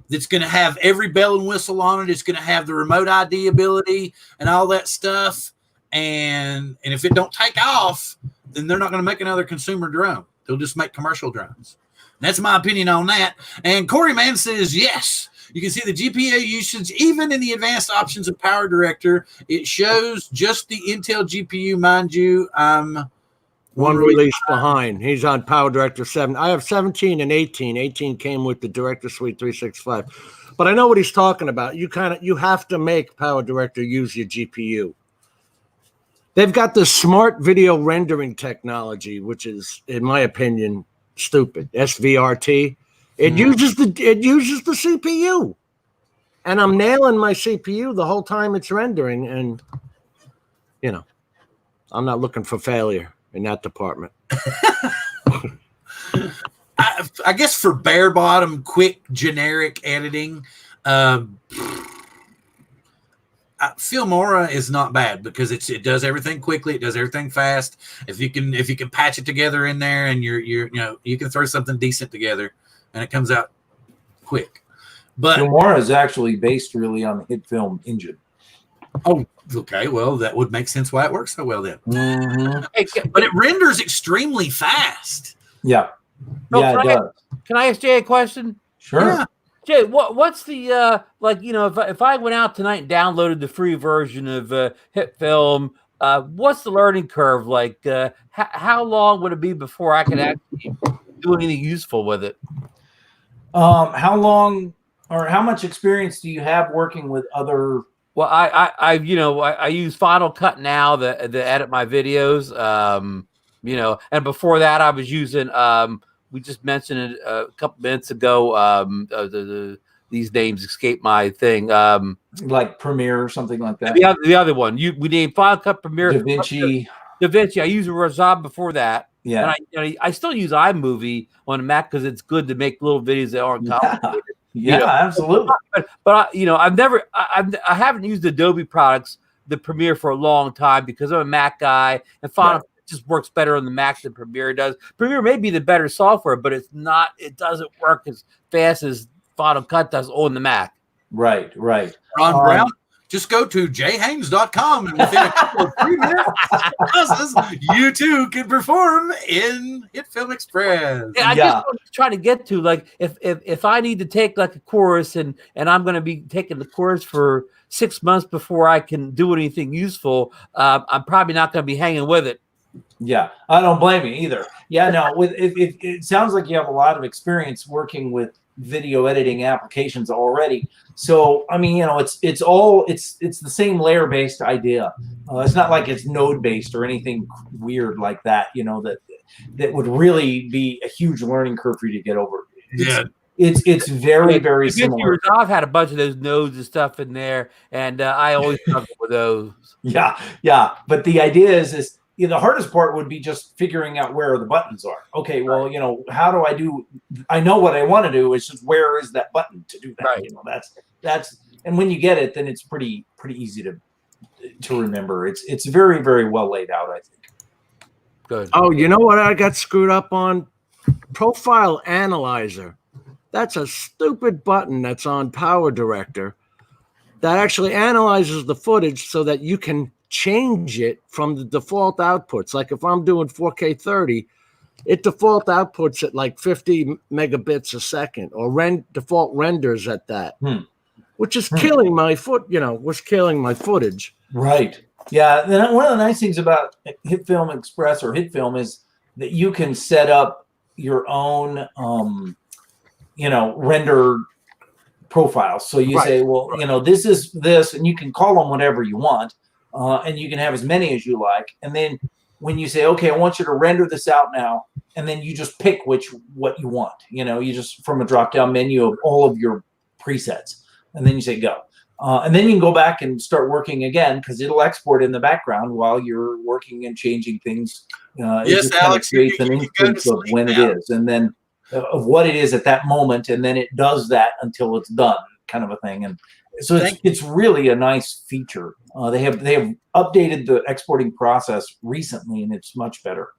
that's going to have every bell and whistle on it. It's going to have the remote ID ability and all that stuff. And if it don't take off, then they're not going to make another consumer drone. They'll just make commercial drones. That's my opinion on that. And Corey Mann says, yes, you can see the GPU usage even in the advanced options of Power Director. It shows just the Intel GPU, mind you. One release behind. He's on Power Director 7. I have 17 and 18. 18 came with the Director Suite 365. But I know what he's talking about. You have to make Power Director use your GPU. They've got the smart video rendering technology, which is, in my opinion, stupid. SVRT. It uses the CPU, and I'm nailing my CPU the whole time it's rendering, and I'm not looking for failure in that department. I guess for bare bottom, quick, generic editing, Filmora is not bad because it does everything quickly. It does everything fast. If you can patch it together in there, and you can throw something decent together, and it comes out quick. But Filmora is actually based really on the Hitfilm engine. Oh, okay. Well, that would make sense why it works so well then. Mm-hmm. But it renders extremely fast. Yeah. Oh, Yeah, it does. Can I ask Jay a question? Sure. Yeah. Jay, what's the if I went out tonight and downloaded the free version of Hitfilm, what's the learning curve like? How long would it be before I could actually do anything useful with it? How long or how much experience do you have working with other? Well, I use Final Cut now to edit my videos. And before that, I was using we just mentioned it a couple minutes ago. These names escape my thing. Like Premiere or something like that. The other one. We named Final Cut, Premiere, DaVinci. DaVinci. I used Razab before that. Yeah. And I still use iMovie on a Mac because it's good to make little videos that aren't complicated. Yeah, absolutely. But I haven't used Adobe products, the Premiere, for a long time because I'm a Mac guy, and Final Cut just works better on the Mac than Premiere does. Premiere may be the better software, but it doesn't work as fast as Final Cut does on the Mac. Right. Ron Brown, just go to jayhaynes.com, and within a couple of 3 minutes, you too can perform in Hitfilm Express. I just was trying to get to, like, if I need to take like a course and I'm going to be taking the course for 6 months before I can do anything useful, I'm probably not going to be hanging with it. Yeah, I don't blame you either. Yeah, no, it sounds like you have a lot of experience working with video editing applications already. So I mean, it's the same layer based idea. It's not like it's node based or anything weird like that. That would really be a huge learning curve for you to get over. It's very similar. I've had a bunch of those nodes and stuff in there, and I always struggle with those. Yeah. But the idea is the hardest part would be just figuring out where the buttons are. Okay, well, how do I do? I know what I want to do. It's just where is that button to do that? Right. That's and when you get it, then it's pretty easy to remember. It's very, very well laid out, I think. Good. Oh, you know what I got screwed up on? Profile Analyzer. That's a stupid button that's on Power Director that actually analyzes the footage so that you can change it from the default outputs. Like if I'm doing 4K 30, it default outputs at like 50 megabits a second, or default renders at that, which is killing my was killing my footage. Right. Yeah. Then one of the nice things about Hitfilm Express or Hitfilm is that you can set up your own, render profiles. So you say, well, this is this, and you can call them whatever you want. And you can have as many as you like. And then when you say, okay, I want you to render this out now, and then you just pick what you want. You just from a drop-down menu of all of your presets, and then you say go. And then you can go back and start working again because it'll export in the background while you're working and changing things. Yes, Alex, creates an instance of when it is, and then of what it is at that moment, and then it does that until it's done, kind of a thing. And so it's really a nice feature. They have updated the exporting process recently, and it's much better.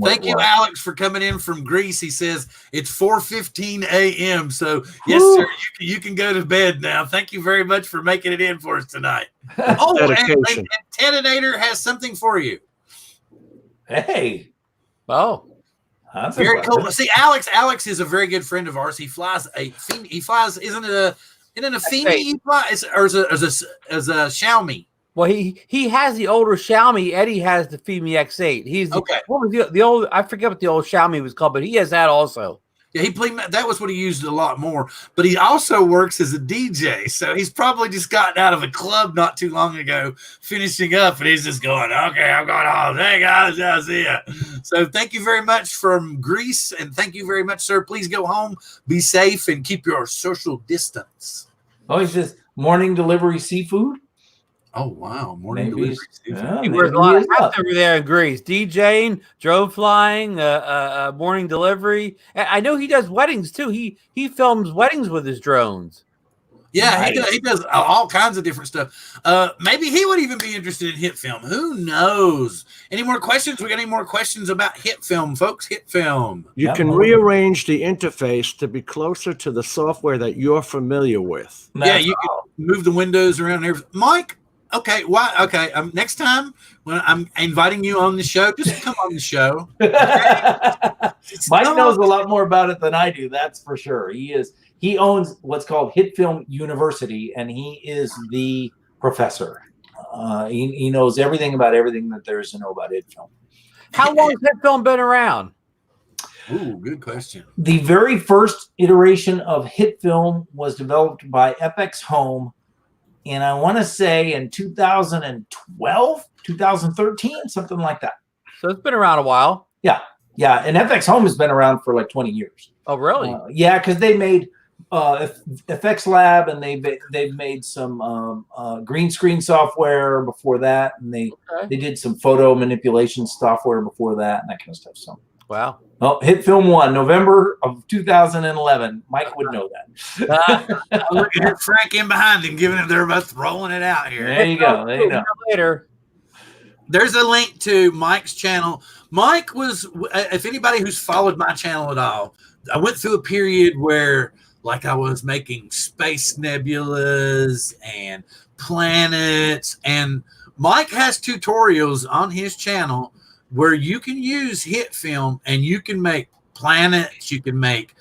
Thank you, Alex, for coming in from Greece. He says it's 4:15 a.m. So yes, sir, you can go to bed now. Thank you very much for making it in for us tonight. And Tedinator has something for you. Hey, that's very cool. See, Alex is a very good friend of ours. He flies isn't it a Fimi he flies, or is a Xiaomi? Well, he has the older Xiaomi. Eddie has the Fimi X8. He's okay. What was the old? I forget what the old Xiaomi was called, but he has that also. Yeah, that was what he used a lot more. But he also works as a DJ, so he's probably just gotten out of a club not too long ago, finishing up, and he's just going, "Okay, I'm going home. Hey guys, I'll see ya." So thank you very much from Greece, and thank you very much, sir. Please go home, be safe, and keep your social distance. Oh, he says morning delivery seafood. Oh wow, morning delivery seafood. Yeah, he wears a lot of hats over there in Greece. DJing, drone flying, morning delivery. I know he does weddings too. He films weddings with his drones. Yeah, Nice. he does all kinds of different stuff. Maybe he would even be interested in Hitfilm. Who knows? Any more questions? We got any more questions about Hitfilm, folks? Hitfilm. You can rearrange the interface to be closer to the software that you're familiar with. Yeah, you can move the windows around there. Mike, okay, why? Okay, next time when I'm inviting you on the show, just come on the show. Okay? Mike knows a lot more about it than I do. That's for sure. He owns what's called Hitfilm University, and he is the professor. He knows everything about everything that there is to know about Hitfilm. How long has Hitfilm been around? Ooh, good question. The very first iteration of Hitfilm was developed by FX Home, and I want to say in 2012, 2013, something like that. So it's been around a while. Yeah. And FX Home has been around for like 20 years. Oh, really? Yeah, because they made FX Lab, and they've made some green screen software before that, and they did some photo manipulation software before that, and that kind of stuff. So wow. Oh, Hitfilm 1, November of 2011. Mike would know that. I'm looking at Frank in behind him, giving it. They're both rolling it out here. There you go. There you go. Later. There's a link to Mike's channel. Mike was, if anybody who's followed my channel at all, I went through a period where, like, I was making space nebulas and planets, and Mike has tutorials on his channel where you can use Hitfilm and you can make planets, you can make,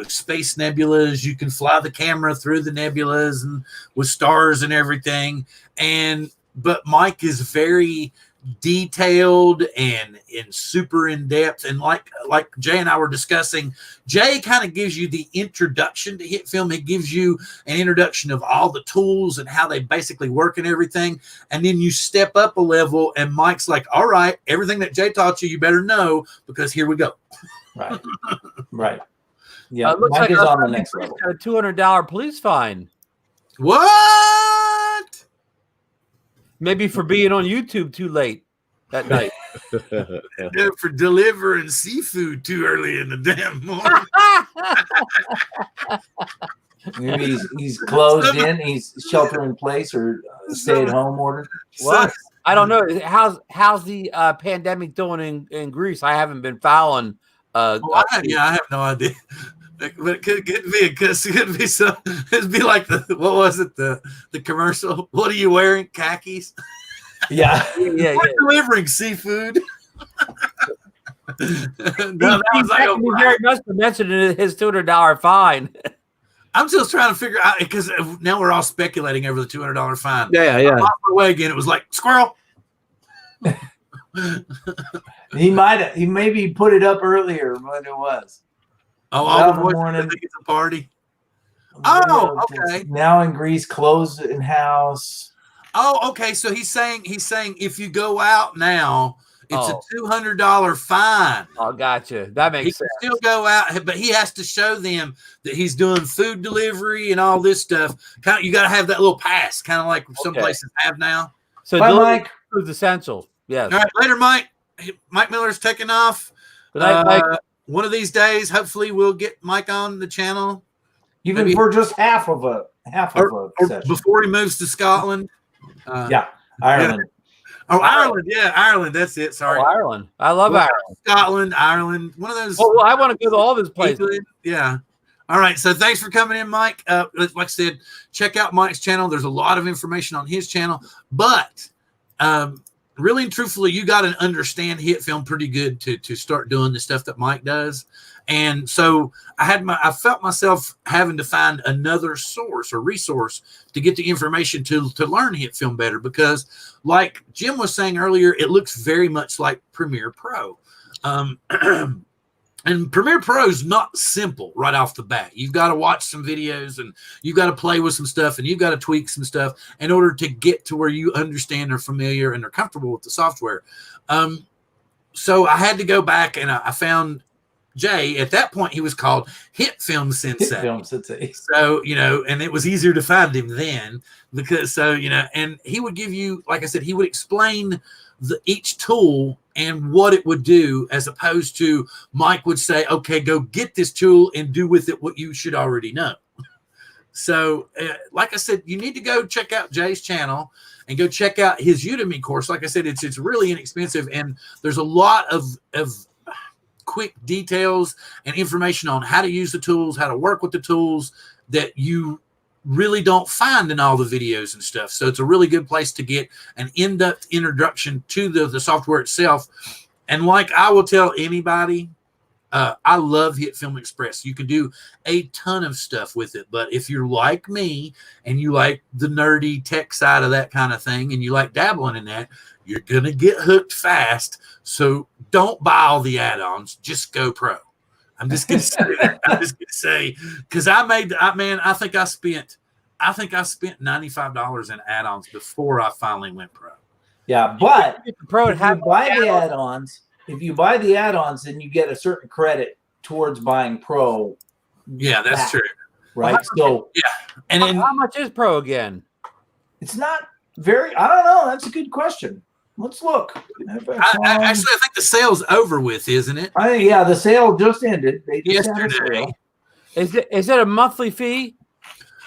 space nebulas, you can fly the camera through the nebulas and with stars and everything. But Mike is very detailed and super in depth, and like Jay and I were discussing, Jay kind of gives you the introduction to Hitfilm. It gives you an introduction of all the tools and how they basically work and everything, and then you step up a level, and Mike's like, all right, everything that Jay taught you better know, because here we go. Right. Yeah, looks Mike like is on the next level. Got a $200 police fine. What? Maybe for being on YouTube too late that night. For delivering seafood too early in the damn morning. Maybe he's closed in, he's shelter in place or stay at home order. Well, I don't know. How's the pandemic doing in Greece? I haven't been following. I have no idea. But it could be some. It'd be like what was it? The commercial. What are you wearing? Khakis. Yeah. We're delivering seafood. No, Gary must have mentioned his $200 fine. I'm just trying to figure out, because now we're all speculating over the $200 fine. Yeah. I'm off my way again. It was like squirrel. He maybe put it up earlier when it was. Oh, all the morning. Think it's a party. Oh, okay. Now in Greece, closed in house. Oh, okay. So he's saying if you go out now, it's a $200 fine. Oh, gotcha. That makes sense. He can still go out, but he has to show them that he's doing food delivery and all this stuff. You got to have that little pass, kind of like some places have now. So Mike is essential. Yes. All right, later, Mike. Mike Miller's taking off. Good night, Mike. One of these days, hopefully, we'll get Mike on the channel. Even for just half of a session. Before he moves to Scotland. Ireland. Oh, Ireland. Yeah, Ireland. That's it. Sorry. Oh, Ireland. I love Ireland. Scotland, Ireland. One of those. Oh, well, I want to go to all these places. Yeah. All right. So thanks for coming in, Mike. Like I said, check out Mike's channel. There's a lot of information on his channel. But really and truthfully, you got to understand Hitfilm pretty good to start doing the stuff that Mike does. And so I felt myself having to find another source or resource to get the information to learn Hitfilm better, because like Jim was saying earlier, it looks very much like Premiere Pro. And Premiere Pro is not simple right off the bat. You've got to watch some videos, and you've got to play with some stuff, and you've got to tweak some stuff in order to get to where you understand, are familiar, and are comfortable with the software. So I had to go back, and I found Jay. At that point, he was called Hitfilm Sensei. Hitfilm Sensei. So, and it was easier to find him then, because and he would give you, like I said, he would explain each tool and what it would do, as opposed to Mike would say, okay, go get this tool and do with it what you should already know. So, like I said, you need to go check out Jay's channel and go check out his Udemy course. Like I said, it's really inexpensive, and there's a lot of quick details and information on how to use the tools, how to work with the tools that you really don't find in all the videos and stuff. So it's a really good place to get an in-depth introduction to the software itself. And like I will tell anybody, I love Hitfilm Express. You can do a ton of stuff with it. But if you're like me and you like the nerdy tech side of that kind of thing and you like dabbling in that, you're going to get hooked fast. So don't buy all the add-ons. Just go pro. I'm just going to say that. I'm just going to say, because I think I spent $95 in add-ons before I finally went pro. Yeah, but if you buy the add-ons, then you get a certain credit towards buying pro. Yeah, that's true. Right. So yeah. And then how much is pro again? It's not very, I don't know. That's a good question. Let's look. Actually, I think the sale's over with, isn't it? I think, yeah, the sale just ended. They just yesterday. Is it a monthly fee?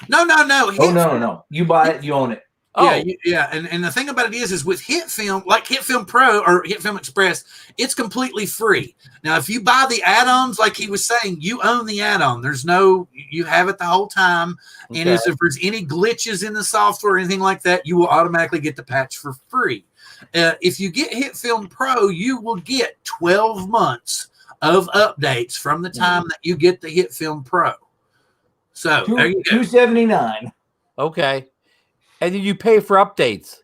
No. No. You buy it, you own it. Oh. Yeah. And the thing about it is with Hitfilm, like Hitfilm Pro or Hitfilm Express, it's completely free. Now, if you buy the add-ons, like he was saying, you own the add-on. You have it the whole time. Okay. And if there's any glitches in the software or anything like that, you will automatically get the patch for free. If you get Hitfilm Pro, you will get 12 months of updates from the time that you get the Hitfilm Pro. So there you go. $279. Okay. And then you pay for updates.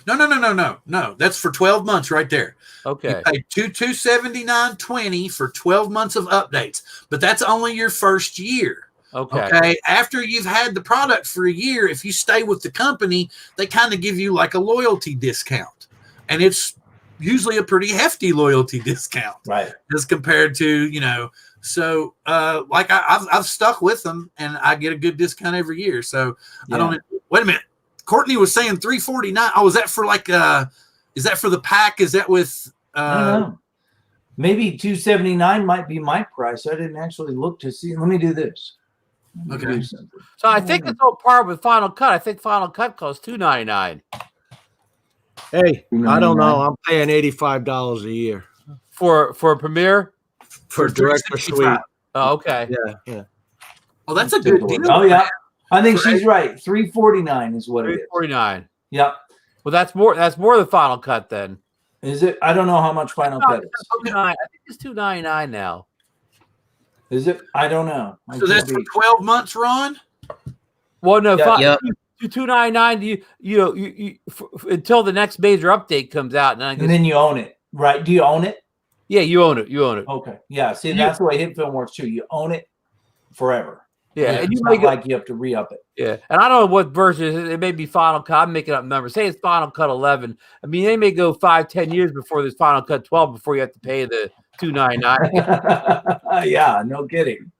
No. That's for 12 months right there. Okay. You pay $279.20 for 12 months of updates, but that's only your first year. Okay. After you've had the product for a year, if you stay with the company, they kind of give you like a loyalty discount, and it's usually a pretty hefty loyalty discount, right? As compared to So, like I've stuck with them, and I get a good discount every year. So I don't. Wait a minute. Courtney was saying $349. Oh, is that for is that for the pack? Is that with? I don't know. Maybe $279 might be my price. I didn't actually look to see. Let me do this. Okay. So I think it's all part with Final Cut. I think Final Cut costs $299. Hey, I don't know. I'm paying $85 a year for Premiere. For Director Suite. Oh, okay. Yeah. Oh, that's a good deal. Oh, yeah. I think she's right. $349 is what it is. $349. Yep. Well, that's more than Final Cut then. Is it? I don't know how much Final Cut is. I think it's $299 now. Is it? I don't know. So that's for 12 months, Ron? Well, no, $299. You until the next major update comes out, and then you own it, right? Do you own it? Yeah, you own it. You own it. Okay. Yeah. See, that's the way Hitfilm works too. You own it forever. Yeah, and it's not like you have to re-up it. Yeah, and I don't know what version it is. It may be Final Cut. I'm making up numbers. Say it's Final Cut 11. I mean, they may go 5-10 years before there's Final Cut 12 before you have to pay the $299. Yeah, no kidding.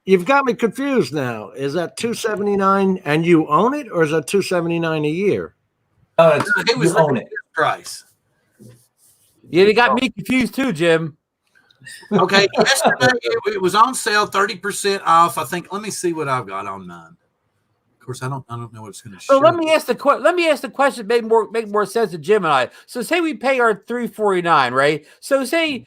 You've got me confused now. Is that $279 and you own it, or is that $279 a year? It was own it price. Yeah, they got me confused too, Jim. Okay, yesterday it was on sale, 30% off. I think. Let me see what I've got on mine. Of course, I don't know what it's going to show. So let me ask the question. Make more sense to Jim and I. So say we pay our $349, right? So say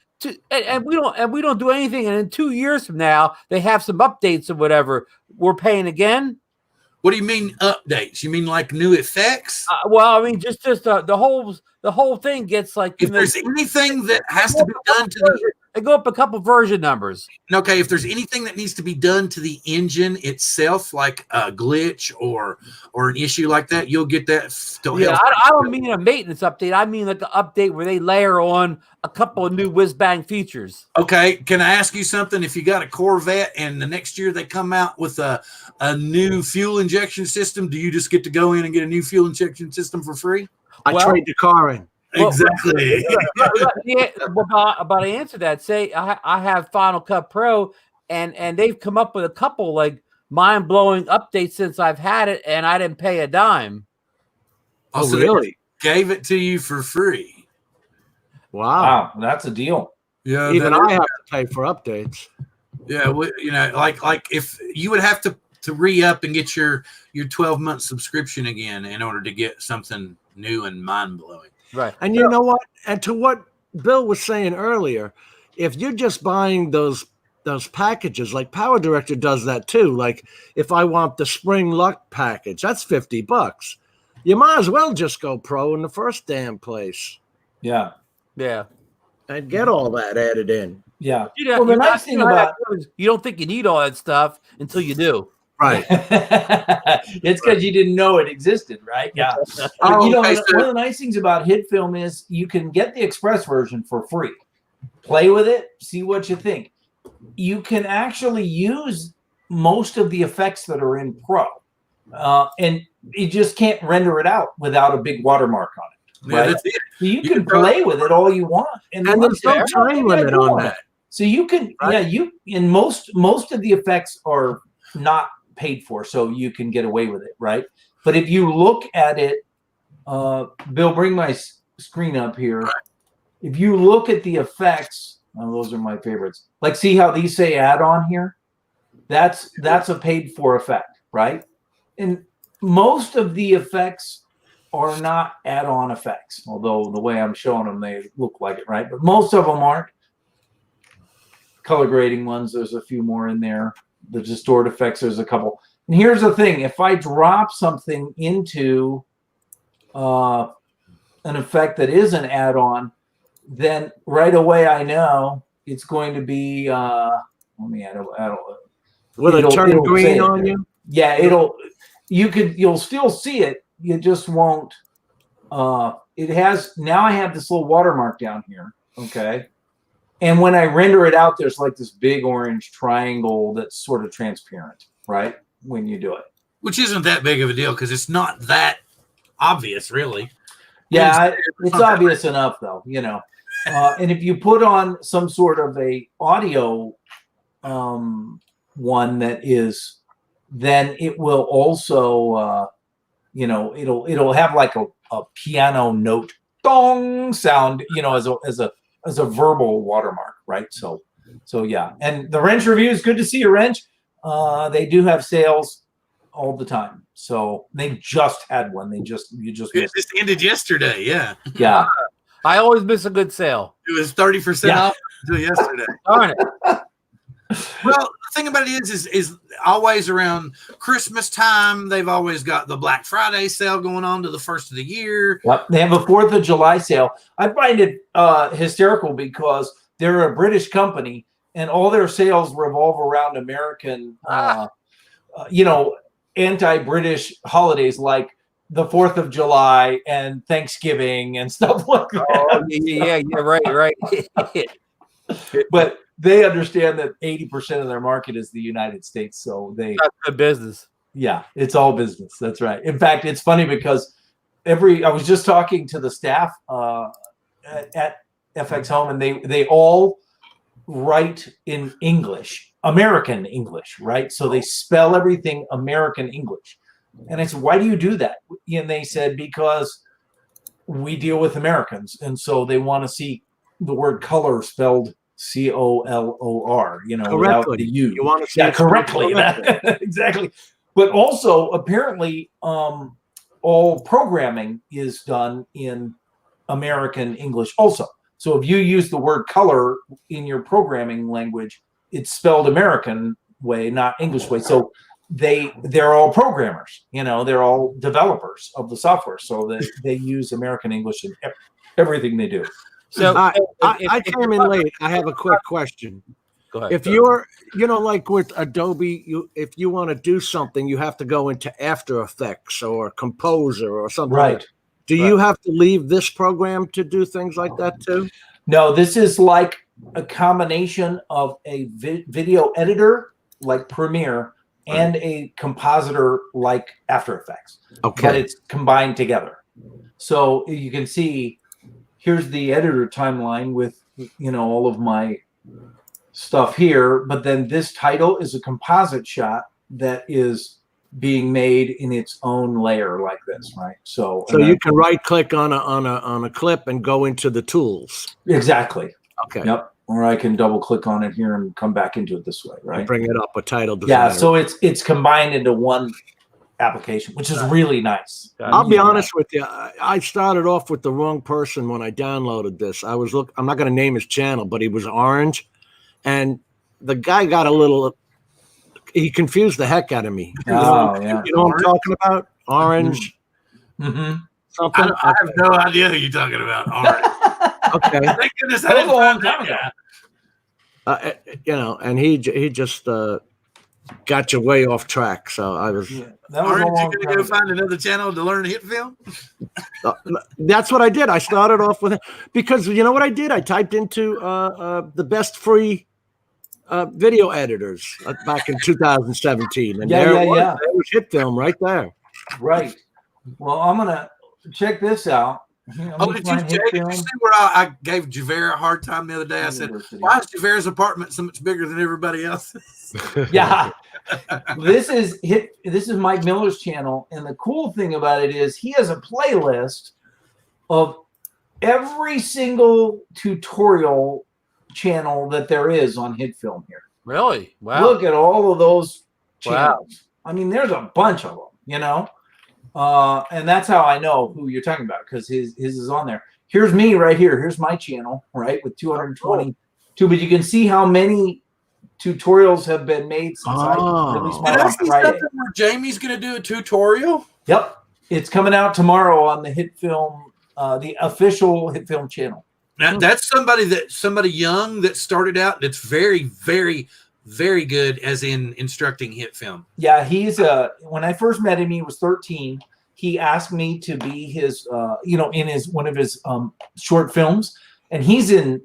and we don't do anything, and in 2 years from now they have some updates or whatever. We're paying again. What do you mean updates? You mean like new effects? Well, I mean just the whole thing gets like. If there's anything that has to be done to the. They go up a couple version numbers. Okay, if there's anything that needs to be done to the engine itself, like a glitch or an issue like that, you'll get that. I don't mean a maintenance update. I mean like an update where they layer on a couple of new whiz-bang features. Okay, can I ask you something? If you got a Corvette and the next year they come out with a new fuel injection system, do you just get to go in and get a new fuel injection system for free? I trade the car in. Exactly. But I answer that. Say I have Final Cut Pro, and they've come up with a couple like mind-blowing updates since I've had it, and I didn't pay a dime. Oh, so really? Gave it to you for free. Wow, that's a deal. Yeah, even I have to pay for updates. Yeah, like if you would have to to re-up and get your 12-month subscription again in order to get something new and mind-blowing. Right. And you know what? And to what Bill was saying earlier, if you're just buying those packages, like Power Director does that too. Like if I want the Spring Luck package, that's $50. You might as well just go pro in the first damn place. Yeah. Yeah. And get all that added in. Yeah. You know, Well, the nice thing about you don't think you need all that stuff until you do. Right. It's because you didn't know it existed, right? Yeah. You know, one of the nice things about Hitfilm is you can get the Express version for free. Play with it, see what you think. You can actually use most of the effects that are in Pro, and you just can't render it out without a big watermark on it. Right? Yeah, that's it. So you can play with it all you want, and there's no time limit on that. So you can, and most of the effects are not paid for, so you can get away with it, right? But if you look at it, Bill, bring my screen up here. Right. If you look at the effects, those are my favorites. Like, see how these say add-on here? That's a paid-for effect, right? And most of the effects are not add-on effects, although the way I'm showing them, they look like it, right? But most of them aren't. Color grading ones, there's a few more in there. The distort effects, there's a couple. And here's the thing: if I drop something into an effect that is an add-on, then right away I know it's going to be. Let me add. Will it turn green on you? Yeah, you'll still see it. You just won't. It has now. I have this little watermark down here. Okay. And when I render it out, there's like this big orange triangle that's sort of transparent, right? When you do it. Which isn't that big of a deal because it's not that obvious, really. Yeah, it's obvious enough, though, you know. And if you put on some sort of a audio one that is, then it will also, it'll have like a piano note dong sound, as a verbal watermark, right? So yeah. And the wrench review is good to see a wrench. They do have sales all the time. So they just had one. You just it just ended yesterday. Yeah. Yeah. I always miss a good sale. It was 30% off until yesterday. Darn it. Well, the thing about it is always around Christmas time. They've always got the Black Friday sale going on to the first of the year. Yep. They have a 4th of July sale. I find it hysterical because they're a British company and all their sales revolve around American, anti-British holidays like the 4th of July and Thanksgiving and stuff like that. Oh, yeah, right. But they understand that 80% of their market is the United States, so that's good business. Yeah, it's all business. That's right. In fact, it's funny because I was just talking to the staff at FX Home, and they all write in English, American English, right? So they spell everything American English. And I said, why do you do that? And they said, because we deal with Americans, and so they want to see the word color spelled COLOR, without the U. You want to see it correctly. Exactly. But also, apparently, all programming is done in American English also. So if you use the word color in your programming language, it's spelled American way, not English way. So they're all programmers, they're all developers of the software. So they use American English in everything they do. So I came in late. I have a quick question. Go ahead. If you're, like with Adobe, if you want to do something, you have to go into After Effects or Composer or something. Right. Do you have to leave this program to do things like that too? No, this is like a combination of a video editor like Premiere and a compositor like After Effects. Okay. But it's combined together. So you can see, here's the editor timeline with, all of my stuff here. But then this title is a composite shot that is being made in its own layer like this, right? So you can right click on a clip and go into the tools. Exactly. Okay. Yep. or I can double click on it here and come back into it this way, right? Bring it up a title designer. Yeah, so it's combined into one application, which is really nice. I'll be honest with you. I started off with the wrong person when I downloaded this. I'm not going to name his channel, but he was orange, and the guy got a little. He confused the heck out of me. Yeah. You know what I'm talking about? Orange. Mm-hmm. Something. I have no idea who you're talking about. Orange. Okay. Thank goodness I That was didn't a long find that time ago. guy. And he just got you way off track. So I was. Yeah, that was Aren't a long you going to time go ago. find another channel to learn hit film? That's what I did. I started off with it because you know what I did? I typed into the best free video editors back in 2017, and there it was Hitfilm right there. Right. Well, I'm gonna check this out. Here, let me Did find you Hitfilm. see where I gave Javera a hard time the other day? I said, University. why is Javera's apartment so much bigger than everybody else's? Yeah. This is Mike Miller's channel, and the cool thing about it is he has a playlist of every single tutorial channel that there is on Hitfilm here. Really? Wow. Look at all of those channels. Wow. I mean, there's a bunch of them, you know? And that's how I know who you're talking about, because his is on there. Here's me right here. Here's my channel, right, with 222. But you can see how many tutorials have been made since I released mine Did I on see Friday. something where Jamie's going to do a tutorial? Yep. It's coming out tomorrow on the Hitfilm, the official Hitfilm channel. Now, that's somebody young that started out that's very, very, very good as in instructing hit film. Yeah, he's when I first met him, he was 13. He asked me to be his in one of his short films, and he's in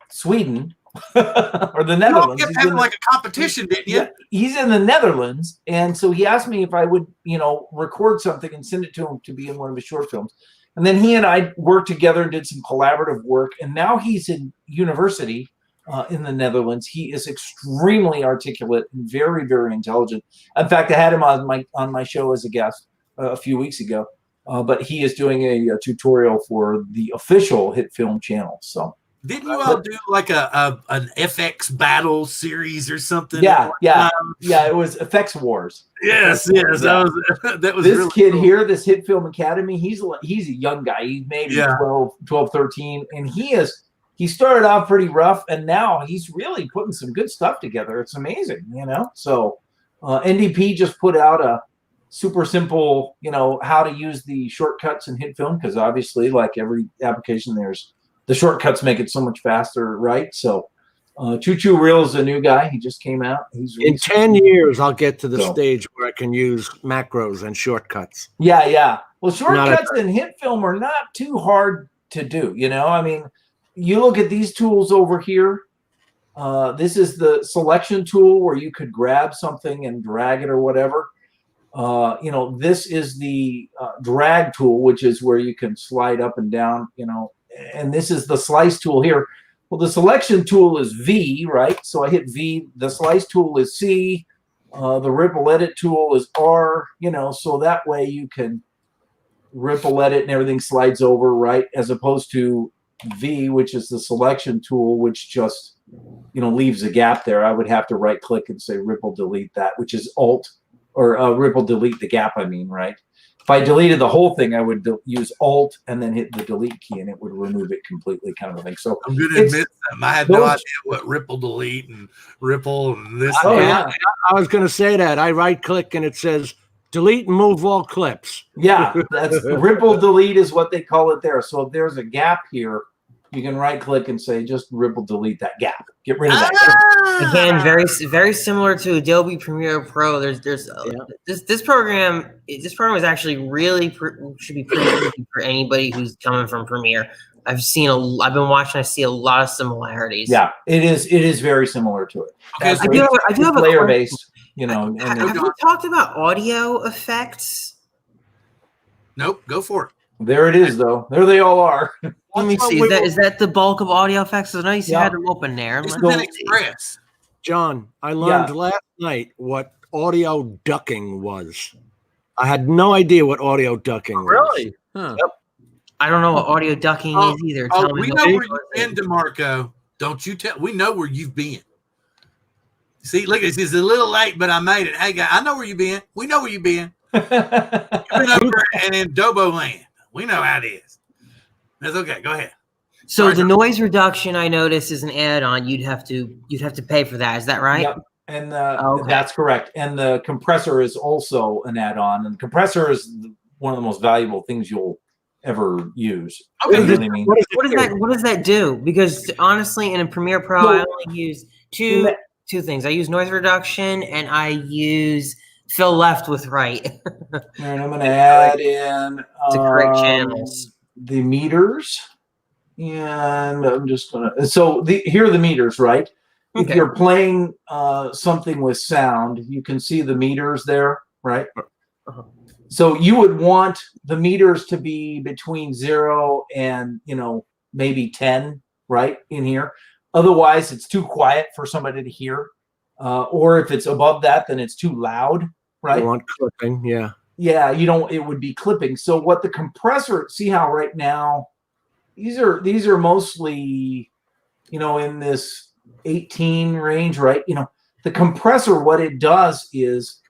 Sweden or the Netherlands. You kept having like a competition, didn't you? Yeah, he's in the Netherlands, and so he asked me if I would, record something and send it to him to be in one of his short films. And then he and I worked together and did some collaborative work. And now he's in university in the Netherlands. He is extremely articulate and very, very intelligent. In fact, I had him on my show as a guest a few weeks ago. But he is doing a tutorial for the official Hitfilm channel. So didn't you all do like an FX battle series or something? Yeah. It was Effects Wars. Yes. Yeah. That was this really kid cool. here, this Hitfilm Academy. He's a young guy. He's maybe 12, 13, and he started off pretty rough, and now he's really putting some good stuff together. It's amazing, So NDP just put out a super simple, how to use the shortcuts in Hitfilm, because obviously, like every application, the shortcuts make it so much faster, right? So Choo Choo Reel is a new guy. He just came out. In 10 years, I'll get to the stage where I can use macros and shortcuts. Yeah. Well, shortcuts in Hitfilm are not too hard to do, I mean, you look at these tools over here. This is the selection tool where you could grab something and drag it or whatever. This is the drag tool, which is where you can slide up and down, and this is the slice tool here. Well, the selection tool is V, right? So I hit V. The slice tool is C. The ripple edit tool is R, so that way you can ripple edit and everything slides over, right? As opposed to V, which is the selection tool, which just, leaves a gap there. I would have to right click and say ripple delete that, which is Alt, or ripple delete the gap, right? If I deleted the whole thing, I would use Alt and then hit the delete key, and it would remove it completely, kind of a thing. So I'm going to admit something. I had no idea what ripple delete and ripple and this. Yeah. I was going to say that. I right click and it says delete and move all clips. Yeah, that's ripple delete is what they call it there. So if there's a gap here, you can right click and say just ripple delete that gap. Get rid of that gap. Again, very similar to Adobe Premiere Pro. This program is actually really should be pretty easy for anybody who's coming from Premiere. I've been watching. I see a lot of similarities. Yeah, it is very similar to it. Okay, I do have a layer based. Have we talked about audio effects? Nope. Go for it. There it is, though. There they all are. Let me see. Is that the bulk of audio effects? I know you had them open there. Hitfilm Express. John, I learned last night what audio ducking was. I had no idea what audio ducking was. Really? Huh. Yep. I don't know what audio ducking is either. We know where you've been, DeMarco. Don't you tell. We know where you've been. See, look, it's a little late, but I made it. Hey, guy, I know where you've been. We know where you've been. You've been over in Dobo Land. We know how it is. That's okay. Go ahead. So Sorry, the noise reduction, I noticed, is an add-on. You'd have to pay for that. Is that right? Yep. And that's correct. And the compressor is also an add-on. And the compressor is one of the most valuable things you'll ever use. Okay. You know what I mean? What does that do? Because honestly, in a Premiere Pro, I only use two things. I use noise reduction and I use fill left with right. And I'm going to add in to correct channels. The meters. And I'm just going to, so here are the meters, right? Okay. If you're playing something with sound, you can see the meters there, right? Uh-huh. So you would want the meters to be between 0 and, maybe 10, right, in here. Otherwise, it's too quiet for somebody to hear. Or if it's above that, then it's too loud, right? You want clipping, yeah. Yeah, it would be clipping. So what the compressor, see how right now, these are mostly, in this 18 range, right? The compressor, what it does is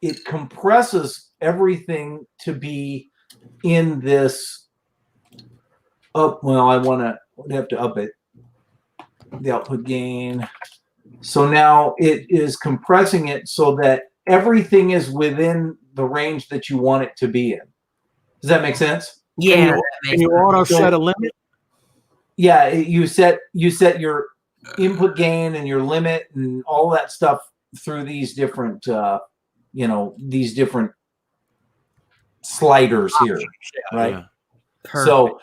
it compresses everything to be in this up. Well, I would have to up it, the output gain. So now it is compressing it so that everything is within the range that you want it to be in. Does that make sense? Yeah. Can you auto set a limit? Yeah, you set your input gain and your limit and all that stuff through these different these different sliders here, right? Yeah. So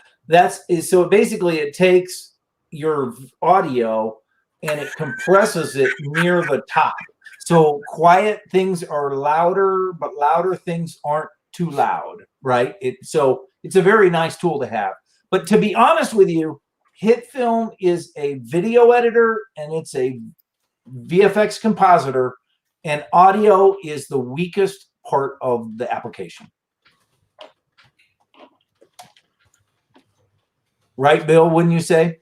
basically it takes your audio and it compresses it near the top. So quiet things are louder, but louder things aren't too loud, right? So it's a very nice tool to have. But to be honest with you, Hitfilm is a video editor and it's a VFX compositor, and audio is the weakest part of the application. Right, Bill, wouldn't you say?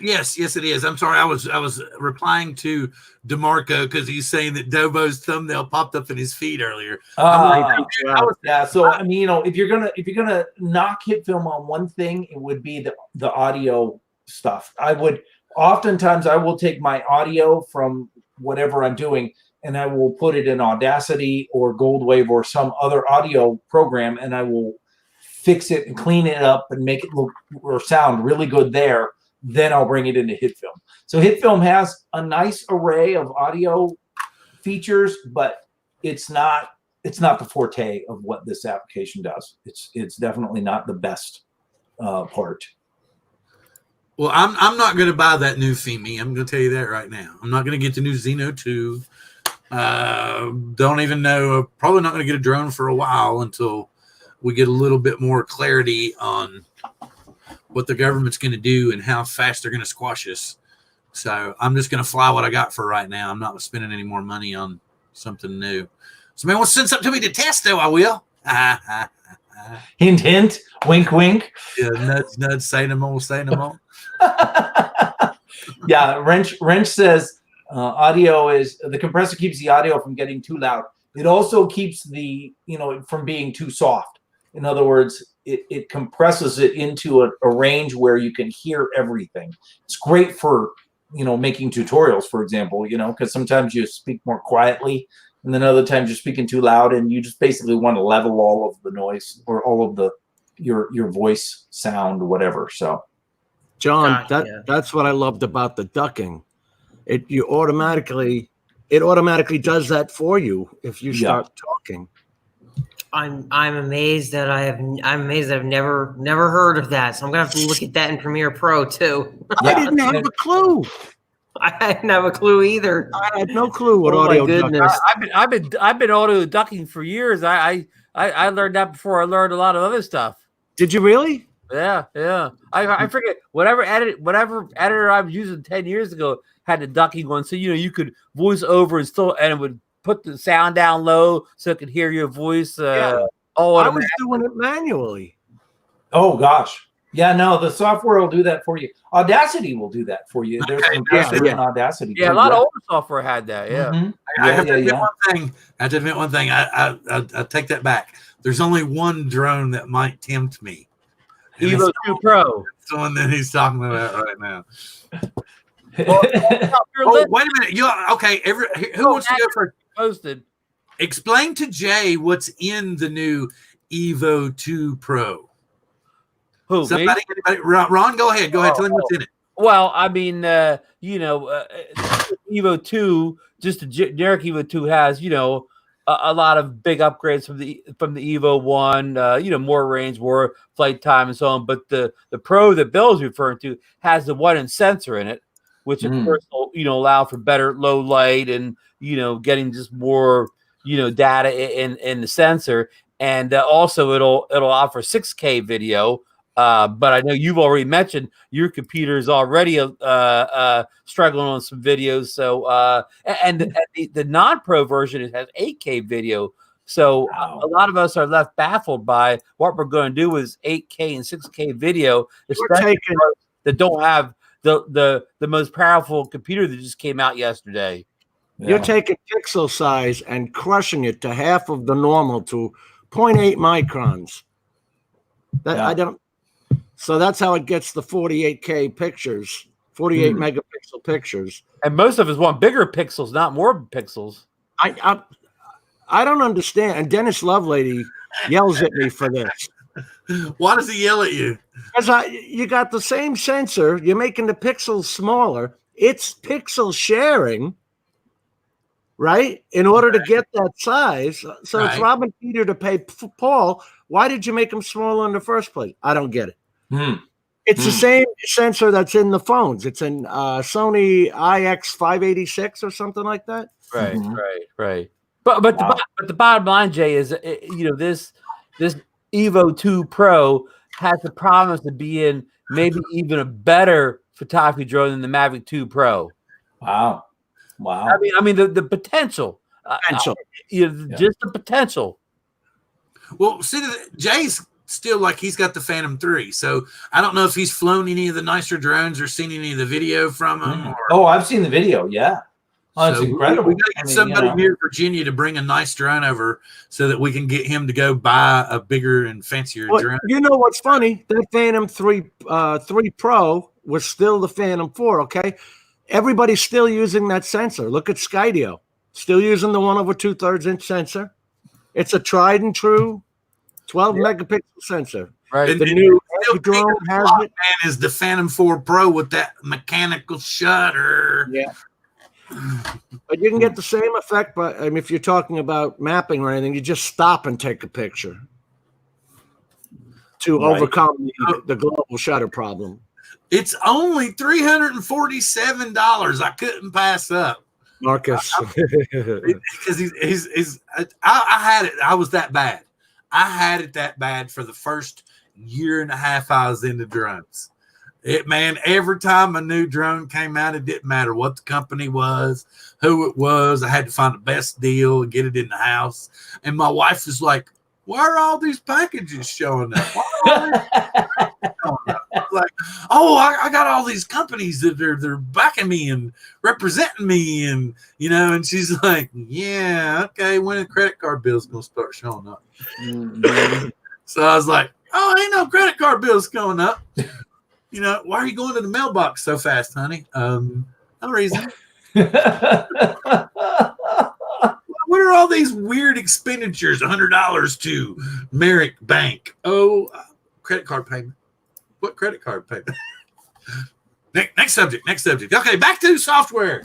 Yes, it is. I'm sorry. I was replying to DeMarco because he's saying that Dobo's thumbnail popped up in his feed earlier. Yeah. So I mean, if you're gonna knock Hitfilm on one thing, it would be the audio stuff. Oftentimes I will take my audio from whatever I'm doing and I will put it in Audacity or Goldwave or some other audio program, and I will fix it and clean it up and make it look or sound really good there. Then I'll bring it into Hitfilm. So Hitfilm has a nice array of audio features, but it's not the forte of what this application does. It's definitely not the best part. Well, I'm not going to buy that new Femi. I'm going to tell you that right now. I'm not going to get the new Xeno 2. Don't even know. Probably not going to get a drone for a while until we get a little bit more clarity on what the government's going to do and how fast they're going to squash us. So I'm just going to fly what I got for right now. I'm not spending any more money on something new. So man, wants to send something to me to test, though, I will. Hint, hint, wink, wink. Yeah, nudge, nudge, say no more, say no more. Yeah, Wrench says audio is, the compressor keeps the audio from getting too loud. It also keeps the, from being too soft. In other words, it compresses it into a range where you can hear everything. It's great for, making tutorials, for example, because sometimes you speak more quietly and then other times you're speaking too loud and you just basically want to level all of the noise or all of your voice sound or whatever. So, John, that's what I loved about the ducking. It automatically does that for you if you start talking. I'm amazed that I've never heard of that. So I'm gonna have to look at that in Premiere Pro too. I didn't have a clue. I didn't have a clue either. I had no clue what audio. My goodness. I've been auto ducking for years. I learned that before I learned a lot of other stuff. Did you really? Yeah. I forget whatever editor I was using 10 years ago had the ducking one, so you could voice over and it would put the sound down low so it could hear your voice. I was doing it manually. Oh gosh, Yeah, no, the software will do that for you. Audacity will do that for you. There's some in Audacity. Yeah, a lot of older software had that. Yeah. Mm-hmm. I have to admit one thing. I have to admit one thing. I take that back. There's only one drone that might tempt me. Evo 2 Pro. It's the one that he's talking about right now. Well, oh, wait a minute. Okay. Who wants to go first? Posted. Explain to Jay what's in the new Evo 2 Pro. Who? Somebody, anybody? Ron, go ahead. Go ahead. Tell him what's in it. Well, I mean, Evo 2, just the generic Evo 2 has, a lot of big upgrades from the Evo 1, more range, more flight time, and so on. But the Pro that Bill's referring to has the 1-inch sensor in it, which of course will, allow for better low light and, getting just more, data in the sensor. And also it'll offer 6K video. But I know you've already mentioned your computer is already struggling on some videos. So and the non-pro version has 8K video. So a lot of us are left baffled by what we're going to do with 8K and 6K video, especially that don't have the most powerful computer that just came out yesterday. Yeah. You're taking pixel size and crushing it to half of the normal to 0.8 microns. I don't. So that's how it gets the 48K pictures, 48 megapixel pictures. And most of us want bigger pixels, not more pixels. I don't understand. And Dennis Lovelady yells at me for this. Why does he yell at you? Because you got the same sensor. You're making the pixels smaller. It's pixel sharing, right? In order to get that size. So it's robbing Peter to pay Paul. Why did you make them smaller in the first place? I don't get it. It's the same sensor that's in the phones. It's in Sony IX586 or something like that. Right. But the bottom line, Jay, is this Evo 2 Pro has the promise of being maybe even a better photography drone than the Mavic 2 Pro. Wow. I mean the potential. Just the potential. Well, see, Jay's still like he's got the Phantom 3, so I don't know if he's flown any of the nicer drones or seen any of the video from them. I've seen the video. Yeah, it's incredible. We got to get somebody near Virginia to bring a nice drone over so that we can get him to go buy a bigger and fancier drone. You know what's funny? That Phantom 3 Pro was still the Phantom 4. Okay, everybody's still using that sensor. Look at Skydio, still using the 1/2 inch sensor. It's a tried and true 12 megapixel sensor. Right. And the new drone has it. Is the Phantom 4 Pro with that mechanical shutter. Yeah. But you can get the same effect, but if you're talking about mapping or anything, you just stop and take a picture to overcome the global shutter problem. It's only $347. I couldn't pass up. Marcus. Because I had it. I was that bad. I had it that bad for the first year and a half I was into drones. Every time a new drone came out, it didn't matter what the company was, who it was. I had to find the best deal and get it in the house. And my wife was like, why are all these packages showing up? Like, I got all these companies that they're backing me and representing me, and and she's like, yeah, okay, when the credit card bill's gonna start showing up? So I was like, ain't no credit card bills going up. Why are you going to the mailbox so fast, honey? No reason. What are all these weird expenditures? $100 to Merrick Bank. Credit card payment. What credit card payment? Next subject. Okay, back to software.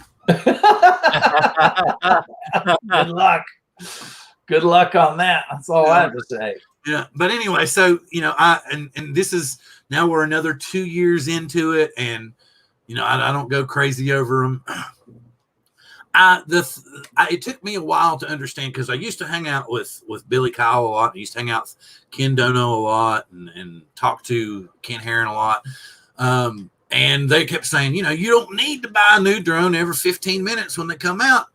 Good luck on that. That's all I have to say. Yeah, but anyway, so and this is now we're another 2 years into it, and I don't go crazy over them. It took me a while to understand, because I used to hang out with Billy Kyle a lot. I used to hang out with Ken Dono a lot and talk to Ken Herron a lot. And they kept saying, you don't need to buy a new drone every 15 minutes when they come out.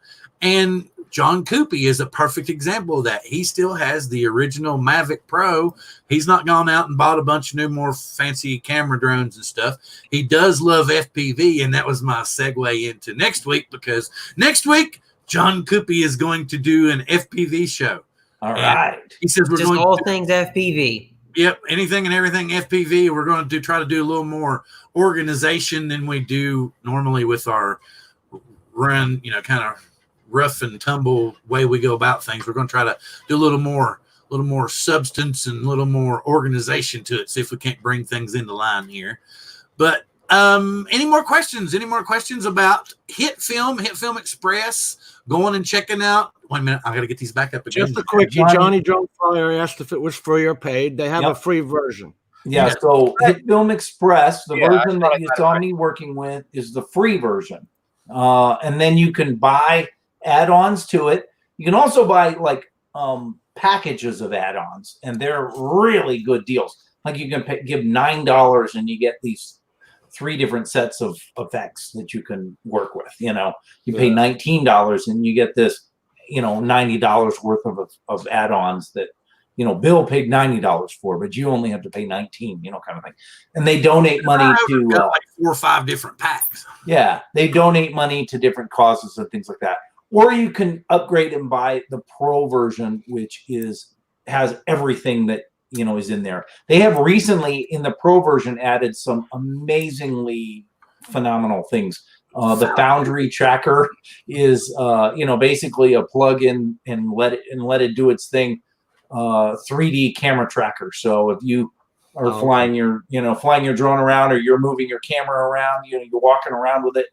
And John Cuppi is a perfect example of that. He still has the original Mavic Pro. He's not gone out and bought a bunch of new, more fancy camera drones and stuff. He does love FPV, and that was my segue into next week, because next week, John Cuppi is going to do an FPV show. All right. He says we're Just going all to things FPV. Yep, anything and everything FPV. We're going to try to do a little more organization than we do normally with our run, kind of rough and tumble way we go about things. We're going to try to do a little more substance and a little more organization to it. See if we can't bring things into line here. But any more questions? Any more questions about Hitfilm Express? Going and checking out. Wait a minute, I got to get these back up again. Just a quickie. Johnny Drone Fire asked if it was free or paid. They have a free version. Yeah, so Hitfilm Express, the version that you saw me working with, is the free version. And then you can buy add-ons to it. You can also buy packages of add-ons, and they're really good deals. Like you can give $9 and you get these 3 different sets of effects that you can work with. You pay $19 and you get this, $90 worth of add-ons that, Bill paid $90 for, but you only have to pay $19, kind of thing. And they donate money to 4 or 5 different packs. Yeah, they donate money to different causes and things like that. Or you can upgrade and buy the Pro version, which has everything that is in there. They have recently in the Pro version added some amazingly phenomenal things. The Foundry tracker is basically a plug-in and let it do its thing. 3D camera tracker. So if you are flying your drone around, or you're moving your camera around, you're walking around with it,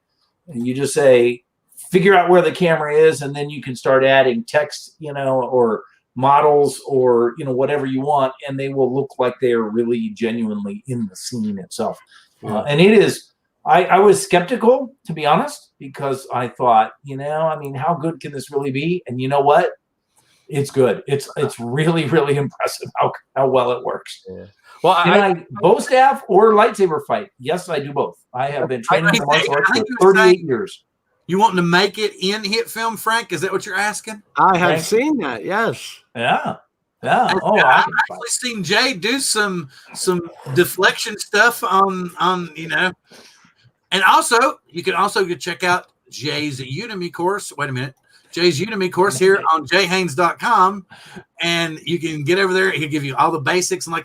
and you just say, figure out where the camera is, and then you can start adding text, or models, or whatever you want, and they will look like they are really genuinely in the scene itself. And it is. I was skeptical, to be honest, because I thought, how good can this really be? And you know what? It's good. It's really, really impressive how well it works. Yeah. Well, I bow staff or lightsaber fight? Yes, I do both. I have been training for martial arts for 38 years. You wanting to make it in Hitfilm, Frank? Is that what you're asking? I have seen that. Yes. Yeah. I've actually seen Jay do some deflection stuff on. And also, you can also go check out Jay's Udemy course. Wait a minute. Jay's Udemy course here on jayhaynes.com. And you can get over there. He'll give you all the basics. And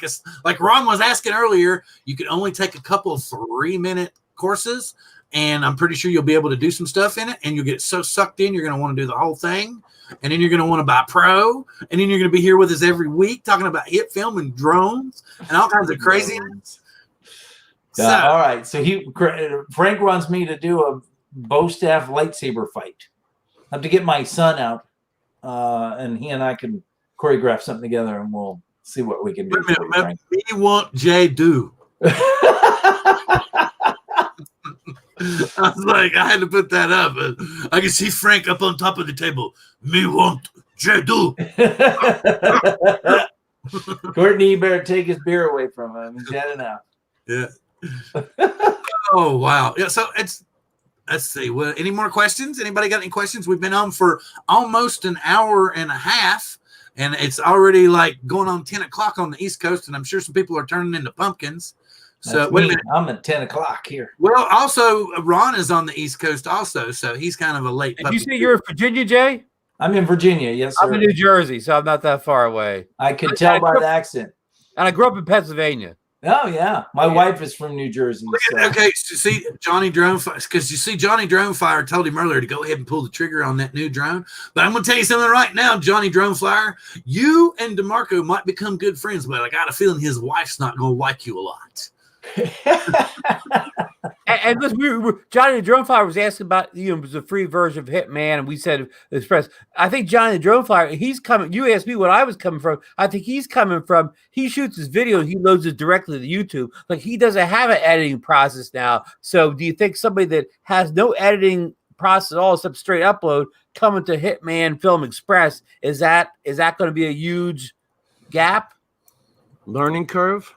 like Ron was asking earlier, you can only take a couple of 3-minute courses. And I'm pretty sure you'll be able to do some stuff in it. And you'll get so sucked in, you're going to want to do the whole thing. And then you're going to want to buy Pro. And then you're going to be here with us every week talking about Hitfilm and drones and all kinds of craziness. Yeah, all right. So Frank wants me to do a bow staff lightsaber fight. I have to get my son out, and he and I can choreograph something together, and we'll see what we can do. Me want Jay do. I was like, I had to put that up. I can see Frank up on top of the table. Me want Jay do. Courtney, you better take his beer away from him. He's had enough. Yeah. Oh wow. Yeah. So let's see. Well, any more questions? Anybody got any questions? We've been on for almost an hour and a half, and it's already like going on 10 o'clock on the East Coast, and I'm sure some people are turning into pumpkins. So wait a minute. I'm at 10 o'clock here. Well, also Ron is on the East Coast also, so he's kind of a late. Did you say you're in Virginia, Jay? I'm in Virginia. Yes, sir. I'm in New Jersey, so I'm not that far away. I could tell by the accent. And I grew up in Pennsylvania. Oh yeah, my wife is from New Jersey. So. Okay, so see Johnny Drone Fire, because you see Johnny Drone Fire told him earlier to go ahead and pull the trigger on that new drone. But I'm going to tell you something right now, Johnny Drone Fire. You and DeMarco might become good friends, but I got a feeling his wife's not going to like you a lot. And listen, Johnny the Drone Fire was asking about the free version of Hitman, and we said Express. I think Johnny the Drone Fire, he's coming. You asked me what I was coming from. I think he's coming from. He shoots his video and he loads it directly to YouTube. Like he doesn't have an editing process now. So do you think somebody that has no editing process at all except straight upload coming to Hitfilm Express is that going to be a huge gap? Learning curve.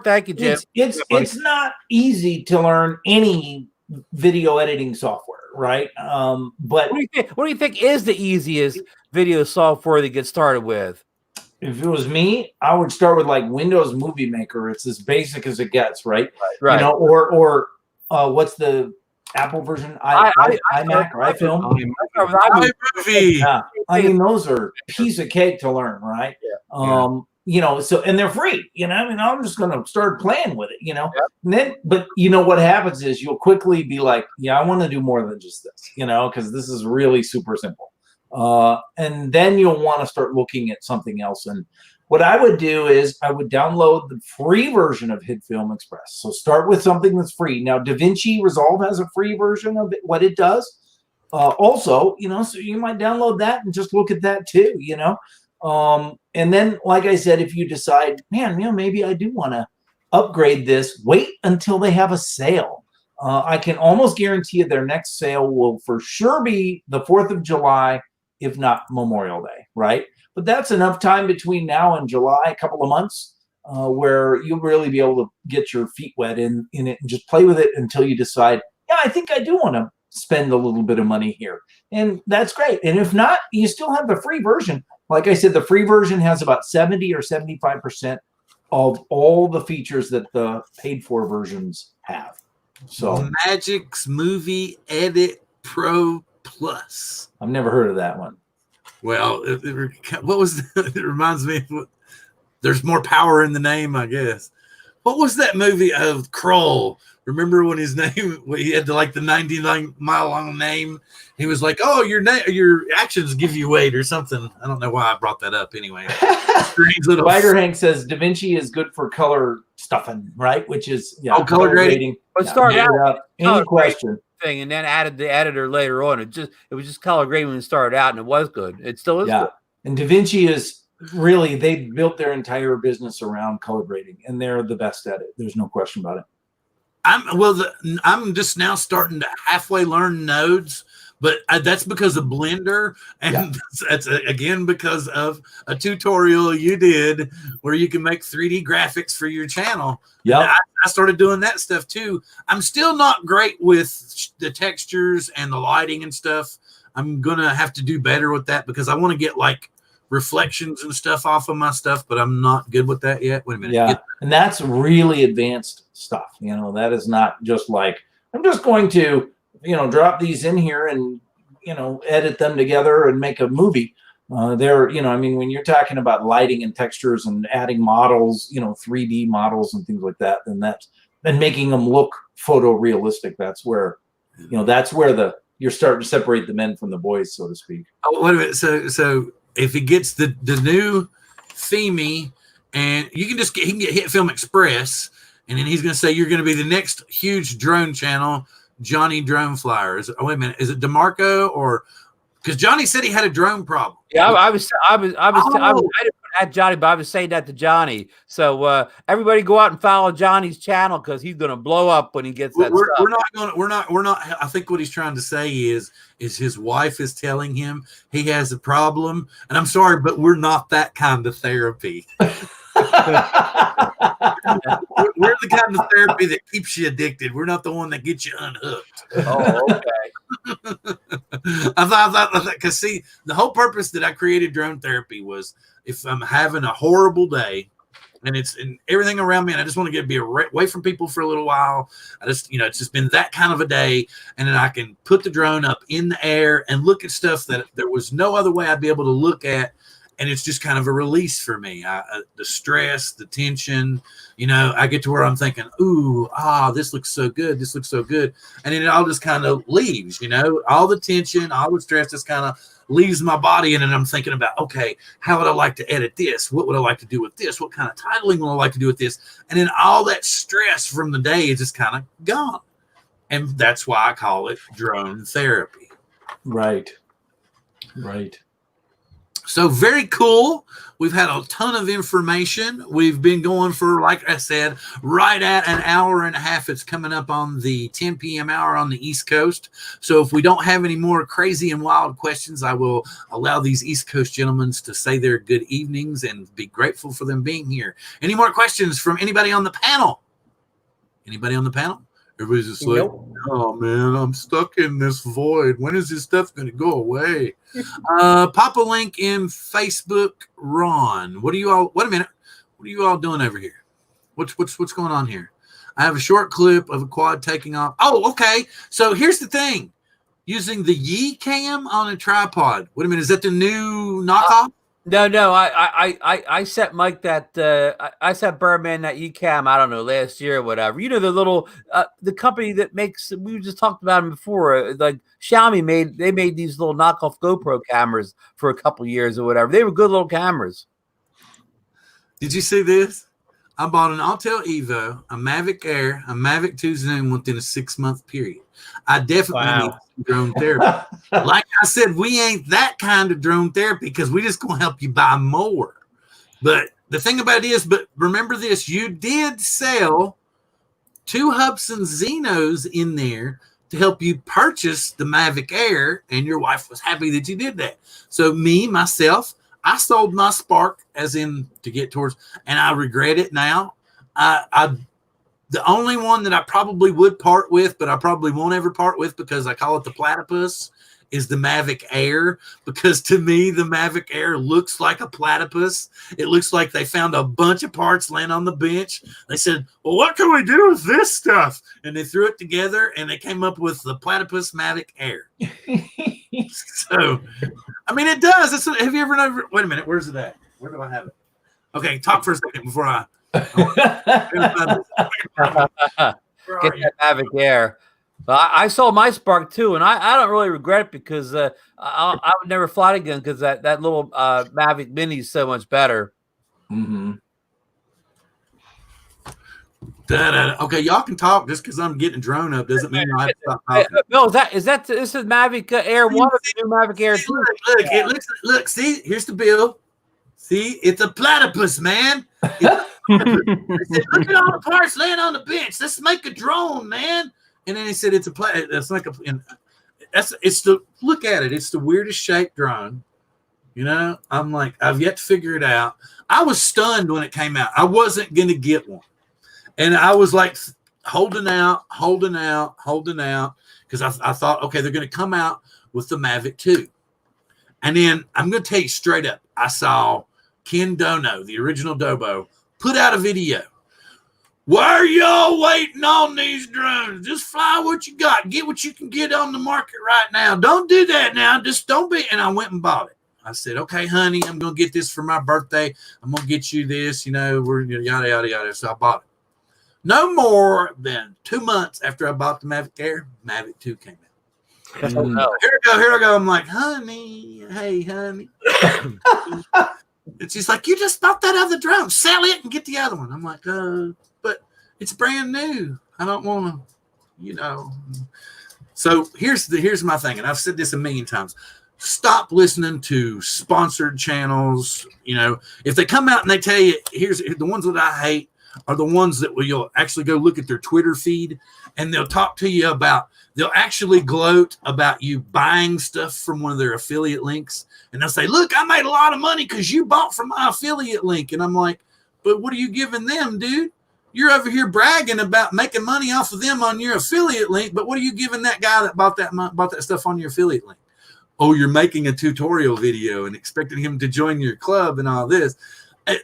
Thank you, Jim. It's not easy to learn any video editing software, right? But what do you think is the easiest video software to get started with? If it was me, I would start with like Windows Movie Maker. It's as basic as it gets, right? Right. You know, or what's the Apple version? iMac or iFilm? iMovie. Yeah. I mean, those are piece of cake to learn, right? Yeah. You know, so, and they're free, you know, I mean, I'm just going to start playing with it, you know, and then, but you know, what happens is you'll quickly be like, yeah, I want to do more than just this, you know, because this is really super simple. And then you'll want to start looking at something else. And what I would do is I would download the free version of Hitfilm Express. So start with something that's free. Now, DaVinci Resolve has a free version of it, what it does. Also, you know, so you might download that and just look at that too, you know. And then, like I said, if you decide, man, you know, maybe I do want to upgrade this, wait until they have a sale. I can almost guarantee you their next sale will for sure be the 4th of July, if not Memorial Day, right? But that's enough time between now and July, a couple of months, where you'll really be able to get your feet wet in it and just play with it until you decide, yeah, I think I do want to spend a little bit of money here. And that's great. And if not, you still have the free version. Like I said, the free version has about 70 or 75% of all the features that the paid for versions have. So Magic's Movie Edit Pro Plus. I've never heard of that one. Well, what was it reminds me of there's more power in the name, I guess. What was that movie of Kroll? Remember when his name, he had like the 99-mile long name? He was like, oh, your actions give you weight or something. I don't know why I brought that up anyway. Spider Hank says DaVinci is good for color stuffing, right? Which is color grading. Let's start out any question thing, and then added the editor later on. It was just color grading when it started out, and it was good. It still is good. And DaVinci is really, they built their entire business around color grading, and they're the best at it. There's no question about it. I'm just now starting to halfway learn nodes, but that's because of Blender, and that's again because of a tutorial you did where you can make 3D graphics for your channel. Yeah, I started doing that stuff too. I'm still not great with the textures and the lighting and stuff. I'm gonna have to do better with that because I want to get like reflections and stuff off of my stuff, but I'm not good with that yet. Wait a minute. Yeah, and that's really advanced stuff. You know, that is not just like, I'm just going to, you know, drop these in here and, you know, edit them together and make a movie. They're, you know, I mean, when you're talking about lighting and textures and adding models, you know, 3D models and things like that, then making them look photorealistic, that's where, you know, that's where you're starting to separate the men from the boys, so to speak. Oh, wait a minute. So if he gets the new themey, and he can get Hitfilm Express, and then he's going to say you're going to be the next huge drone channel, Johnny Drone Flyer. Wait a minute, is it DeMarco or because Johnny said he had a drone problem? Yeah, I was at Johnny, but I was saying that to Johnny. So everybody go out and follow Johnny's channel because he's going to blow up when he gets that stuff. We're not. I think what he's trying to say is his wife is telling him he has a problem, and I'm sorry, but we're not that kind of therapy. We're the kind of therapy that keeps you addicted. We're not the one that gets you unhooked. Oh, okay. I thought because see, the whole purpose that I created drone therapy was if I'm having a horrible day and it's in everything around me and I just want to be away from people for a little while. I just, you know, it's just been that kind of a day. And then I can put the drone up in the air and look at stuff that there was no other way I'd be able to look at. And it's just kind of a release for me. The stress, the tension, you know, I get to where I'm thinking, ooh, this looks so good. This looks so good. And then it all just kind of leaves, you know, all the tension, all the stress just kind of leaves my body. And then I'm thinking about, okay, how would I like to edit this? What would I like to do with this? What kind of titling would I like to do with this? And then all that stress from the day is just kind of gone. And that's why I call it drone therapy. Right. Right. So very cool. We've had a ton of information. We've been going for, like I said, right at an hour and a half. It's coming up on the 10 p.m. hour on the East Coast. So if we don't have any more crazy and wild questions, I will allow these East Coast gentlemen to say their good evenings and be grateful for them being here. Any more questions from anybody on the panel? Anybody on the panel? Everybody's just like, oh man, I'm stuck in this void. When is this stuff going to go away? Pop a link in Facebook, Ron. Wait a minute. What are you all doing over here? What's going on here? I have a short clip of a quad taking off. Oh, okay. So here's the thing. Using the Yee cam on a tripod. Wait a minute. Is that the new knockoff? No. I set Mike that I set Birdman that Yee cam. I don't know, last year or whatever. You know, the little the company that makes, we just talked about them before. Like Xiaomi made these little knockoff GoPro cameras for a couple years or whatever. They were good little cameras. Did you see this? I bought an Autel Evo, a Mavic Air, a Mavic 2 Zoom within a 6-month period. I definitely need some drone therapy. Like I said, we ain't that kind of drone therapy because we just going to help you buy more. But the thing about it is, but remember this, you did sell 2 Hubsan Xenos in there to help you purchase the Mavic Air, and your wife was happy that you did that. So myself, I sold my Spark, as in to get towards, and I regret it now. The only one that I probably would part with, but I probably won't ever part with because I call it the platypus, is the Mavic Air. Because to me, the Mavic Air looks like a platypus. It looks like they found a bunch of parts laying on the bench. They said, well, what can we do with this stuff? And they threw it together, and they came up with the platypus Mavic Air. So, I mean, it does. Have you ever known? Wait a minute. Where's it at? Where do I have it? Okay, talk for a second before I. Get that Mavic Air. I sold my Spark too, and I don't really regret it because I would never fly it again because that little Mavic Mini is so much better. Mm-hmm. Okay, y'all can talk. Just because I'm getting a drone up doesn't mean I have to stop talking. No, this is Mavic Air 1 or the new Mavic Air 2? Look, see, here's the bill. See, it's a platypus, man. They said, look at all the parts laying on the bench. Let's make a drone, man. And then he said it's a it's like look at it. It's the weirdest shaped drone. You know, I'm like, I've yet to figure it out. I was stunned when it came out. I wasn't gonna get one. And I was like holding out because I thought, okay, they're gonna come out with the Mavic 2. And then I'm gonna tell you straight up, I saw Ken Dono, the original Dobo, put out a video. Why are y'all waiting on these drones? Just fly what you got. Get what you can get on the market right now. Don't do that now. Just don't be. And I went and bought it. I said, okay, honey, I'm going to get this for my birthday. I'm going to get you this. You know, we're yada, yada, yada. So I bought it. No more than 2 months after I bought the Mavic Air, Mavic 2 came out. Oh, no. Here I go. I'm like, honey, hey, honey. And she's like, you just bought that other drone. Sell it and get the other one. I'm like, but it's brand new. I don't want to, you know. So here's my thing, and I've said this a million times. Stop listening to sponsored channels. You know, if they come out and they tell you, here's the ones that I hate are the ones that you'll actually go look at their Twitter feed, and they'll talk to you about, they'll actually gloat about you buying stuff from one of their affiliate links. And they'll say, look, I made a lot of money because you bought from my affiliate link. And I'm like, but what are you giving them, dude? You're over here bragging about making money off of them on your affiliate link. But what are you giving that guy that bought that stuff on your affiliate link? Oh, you're making a tutorial video and expecting him to join your club and all this.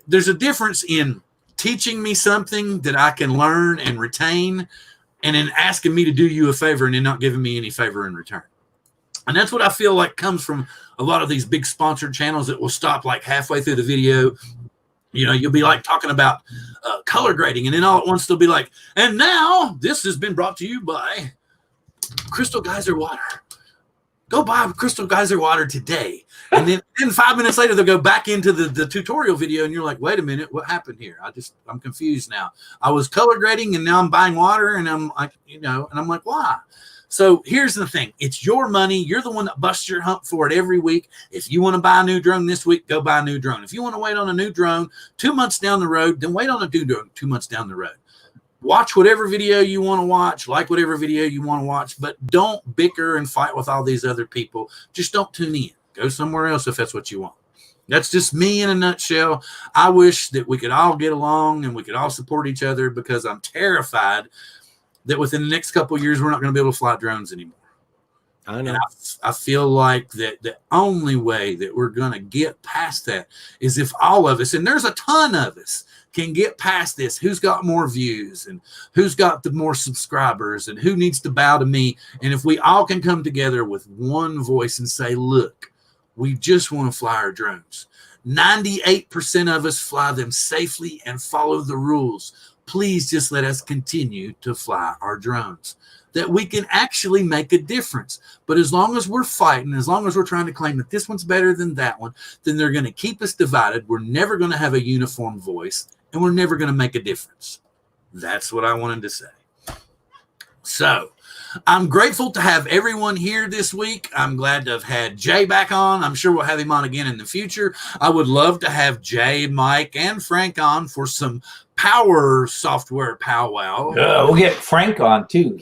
There's a difference in teaching me something that I can learn and retain, and then asking me to do you a favor and then not giving me any favor in return. And that's what I feel like comes from a lot of these big sponsored channels that will stop like halfway through the video. You know, you'll be like talking about color grading, and then all at once they'll be like, and now this has been brought to you by Crystal Geyser Water. Go buy Crystal Geyser Water today. And then 5 minutes later, they'll go back into the tutorial video, and you're like, wait a minute, what happened here? I'm confused now. I was color grading, and now I'm buying water, and I'm like, you know, and I'm like, why? So here's the thing. It's your money. You're the one that busts your hump for it every week. If you want to buy a new drone this week, go buy a new drone. If you want to wait on a new drone 2 months down the road, then wait on a new drone 2 months down the road. Watch whatever video you want to watch, like whatever video you want to watch, but don't bicker and fight with all these other people. Just don't tune in. Go somewhere else if that's what you want. That's just me in a nutshell. I wish that we could all get along and we could all support each other, because I'm terrified that within the next couple of years, we're not going to be able to fly drones anymore. I know. And I feel like that the only way that we're going to get past that is if all of us, and there's a ton of us, can get past this. Who's got more views and who's got the more subscribers and who needs to bow to me? And if we all can come together with one voice and say, look, we just want to fly our drones. 98% of us fly them safely and follow the rules. Please just let us continue to fly our drones. That we can actually make a difference. But as long as we're fighting, as long as we're trying to claim that this one's better than that one, then they're going to keep us divided. We're never going to have a uniform voice, and we're never going to make a difference. That's what I wanted to say. So I'm grateful to have everyone here this week. I'm glad to have had Jay back on. I'm sure we'll have him on again in the future. I would love to have Jay, Mike, and Frank on for some power software powwow. We'll get Frank on too.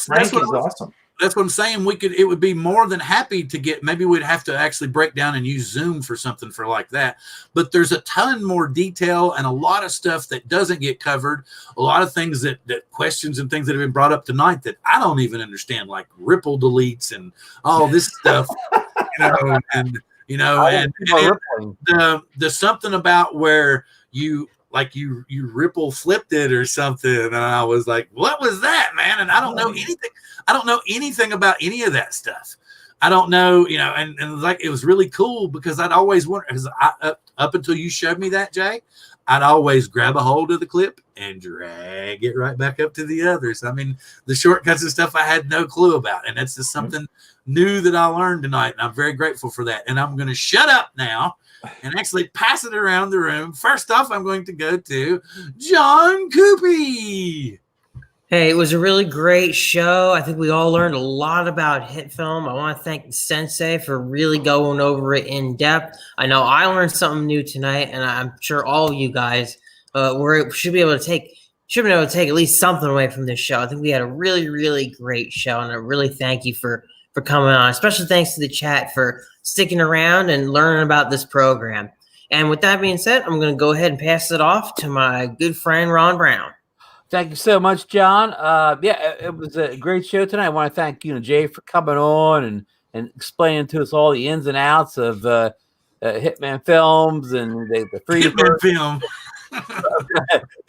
Frank is awesome. That's what I'm saying. It would be more than happy to get, maybe we'd have to actually break down and use Zoom for something for like that. But there's a ton more detail and a lot of stuff that doesn't get covered. A lot of things that questions and things that have been brought up tonight that I don't even understand, like ripple deletes and all this stuff, and the something about where you ripple flipped it or something. And I was like, what was that, man? And I don't know anything. I don't know anything about any of that stuff. I don't know, and like, it was really cool because I'd always wonder, up until you showed me that, Jay, I'd always grab a hold of the clip and drag it right back up to the others. I mean, the shortcuts and stuff I had no clue about. And that's just something new that I learned tonight. And I'm very grateful for that. And I'm going to shut up now and actually pass it around the room. First off, I'm going to go to John Cuppi. Hey, it was a really great show. I think we all learned a lot about Hitfilm. I want to thank Sensei for really going over it in depth. I know I learned something new tonight, and I'm sure all of you guys should be able to take at least something away from this show. I think we had a really, really great show, and I really thank you for coming on. Especially thanks to the chat for sticking around and learning about this program. And with that being said, I'm going to go ahead and pass it off to my good friend Ron Brown. Thank you so much, John. It was a great show tonight. I want to thank Jay for coming on and explaining to us all the ins and outs of Hitman Films and the free Hitman film,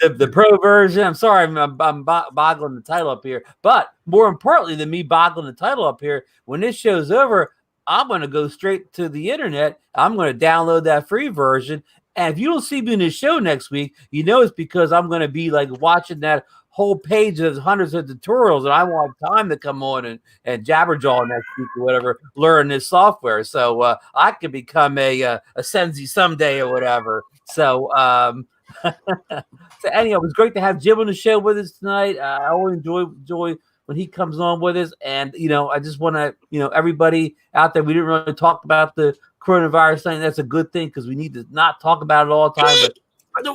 the pro version. I'm sorry, I'm boggling the title up here. But more importantly than me boggling the title up here, when this show's over, I'm going to go straight to the internet. I'm going to download that free version. And if you don't see me in the show next week, it's because I'm going to be like watching that whole page of hundreds of tutorials, and I want time to come on and jabberjaw next week or whatever, learn this software. So I could become a Sensei someday or whatever. So, so anyhow, it was great to have Jim on the show with us tonight. I always enjoy when he comes on with us. And, I just want to, everybody out there, we didn't really talk about the coronavirus thing. That's a good thing because we need to not talk about it all the time. But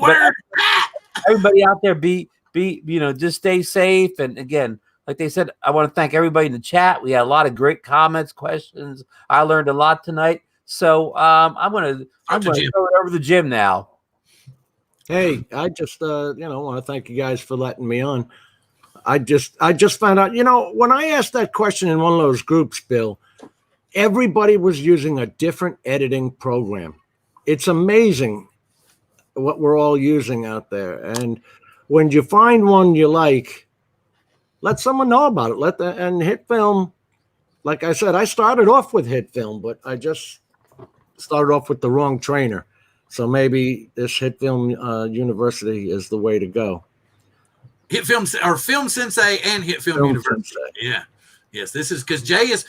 everybody out there, just stay safe. And again, like they said, I want to thank everybody in the chat. We had a lot of great comments, questions. I learned a lot tonight. So I'm going to throw it over to Jim now. Hey, I just want to thank you guys for letting me on. I just found out, when I asked that question in one of those groups, Bill, everybody was using a different editing program. It's amazing what we're all using out there. And when you find one you like, let someone know about it. And Hitfilm, like I said, I started off with Hitfilm, but I just started off with the wrong trainer. So maybe this Hitfilm University is the way to go. Hitfilm or Film Sensei and Hitfilm University. Sensei. Yeah. Yes, this is because Jay is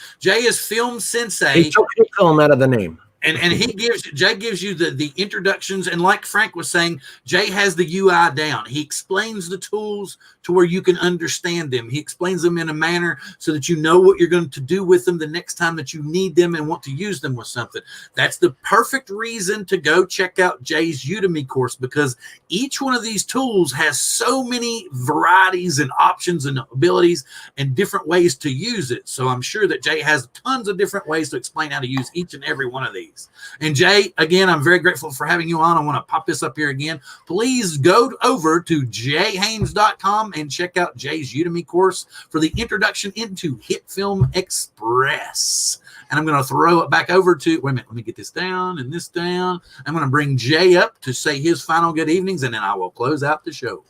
Film Sensei. He took Hitfilm out of the name. And Jay gives you the introductions, and like Frank was saying, Jay has the UI down. He explains the tools to where you can understand them. He explains them in a manner so that you know what you're going to do with them the next time that you need them and want to use them with something. That's the perfect reason to go check out Jay's Udemy course, because each one of these tools has so many varieties and options and abilities and different ways to use it. So I'm sure that Jay has tons of different ways to explain how to use each and every one of these. days. And Jay, again, I'm very grateful for having you on. I want to pop this up here again. Please go over to jayhaynes.com and check out Jay's Udemy course for the introduction into Hitfilm Express. And I'm going to throw it back over to, wait a minute, let me get this down and this down. I'm going to bring Jay up to say his final good evenings, and then I will close out the show.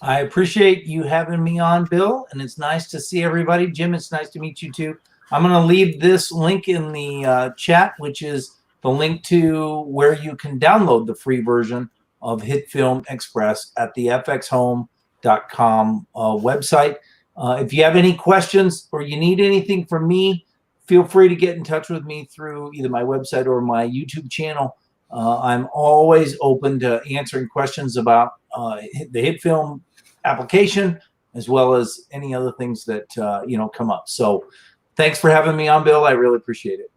I appreciate you having me on, Bill, and it's nice to see everybody. Jim, it's nice to meet you too. I'm going to leave this link in the chat, which is the link to where you can download the free version of Hitfilm Express at the fxhome.com website. If you have any questions or you need anything from me, feel free to get in touch with me through either my website or my YouTube channel. I'm always open to answering questions about the Hitfilm application, as well as any other things that come up. So thanks for having me on, Bill. I really appreciate it.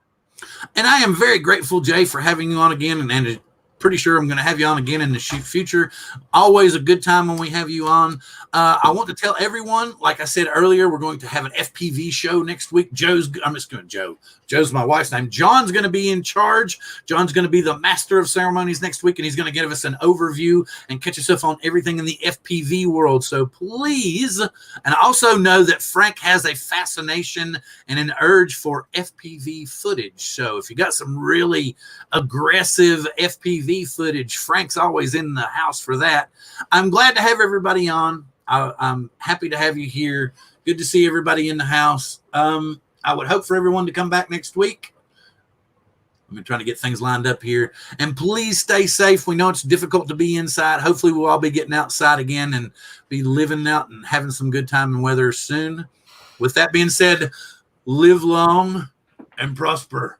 And I am very grateful, Jay, for having you on again, and pretty sure I'm going to have you on again in the future. Always a good time when we have you on. I want to tell everyone, like I said earlier, we're going to have an FPV show next week. Joe's my wife's name. John's going to be in charge. John's going to be the master of ceremonies next week, and he's going to give us an overview and catch us up on everything in the FPV world. So please, and I also know that Frank has a fascination and an urge for FPV footage. So if you got some really aggressive FPV footage, Frank's always in the house for that. I'm glad to have everybody on. I'm happy to have you here. Good to see everybody in the house. I would hope for everyone to come back next week. I'm trying to get things lined up here. And please stay safe. We know it's difficult to be inside. Hopefully we'll all be getting outside again and be living out and having some good time and weather soon. With that being said, live long and prosper.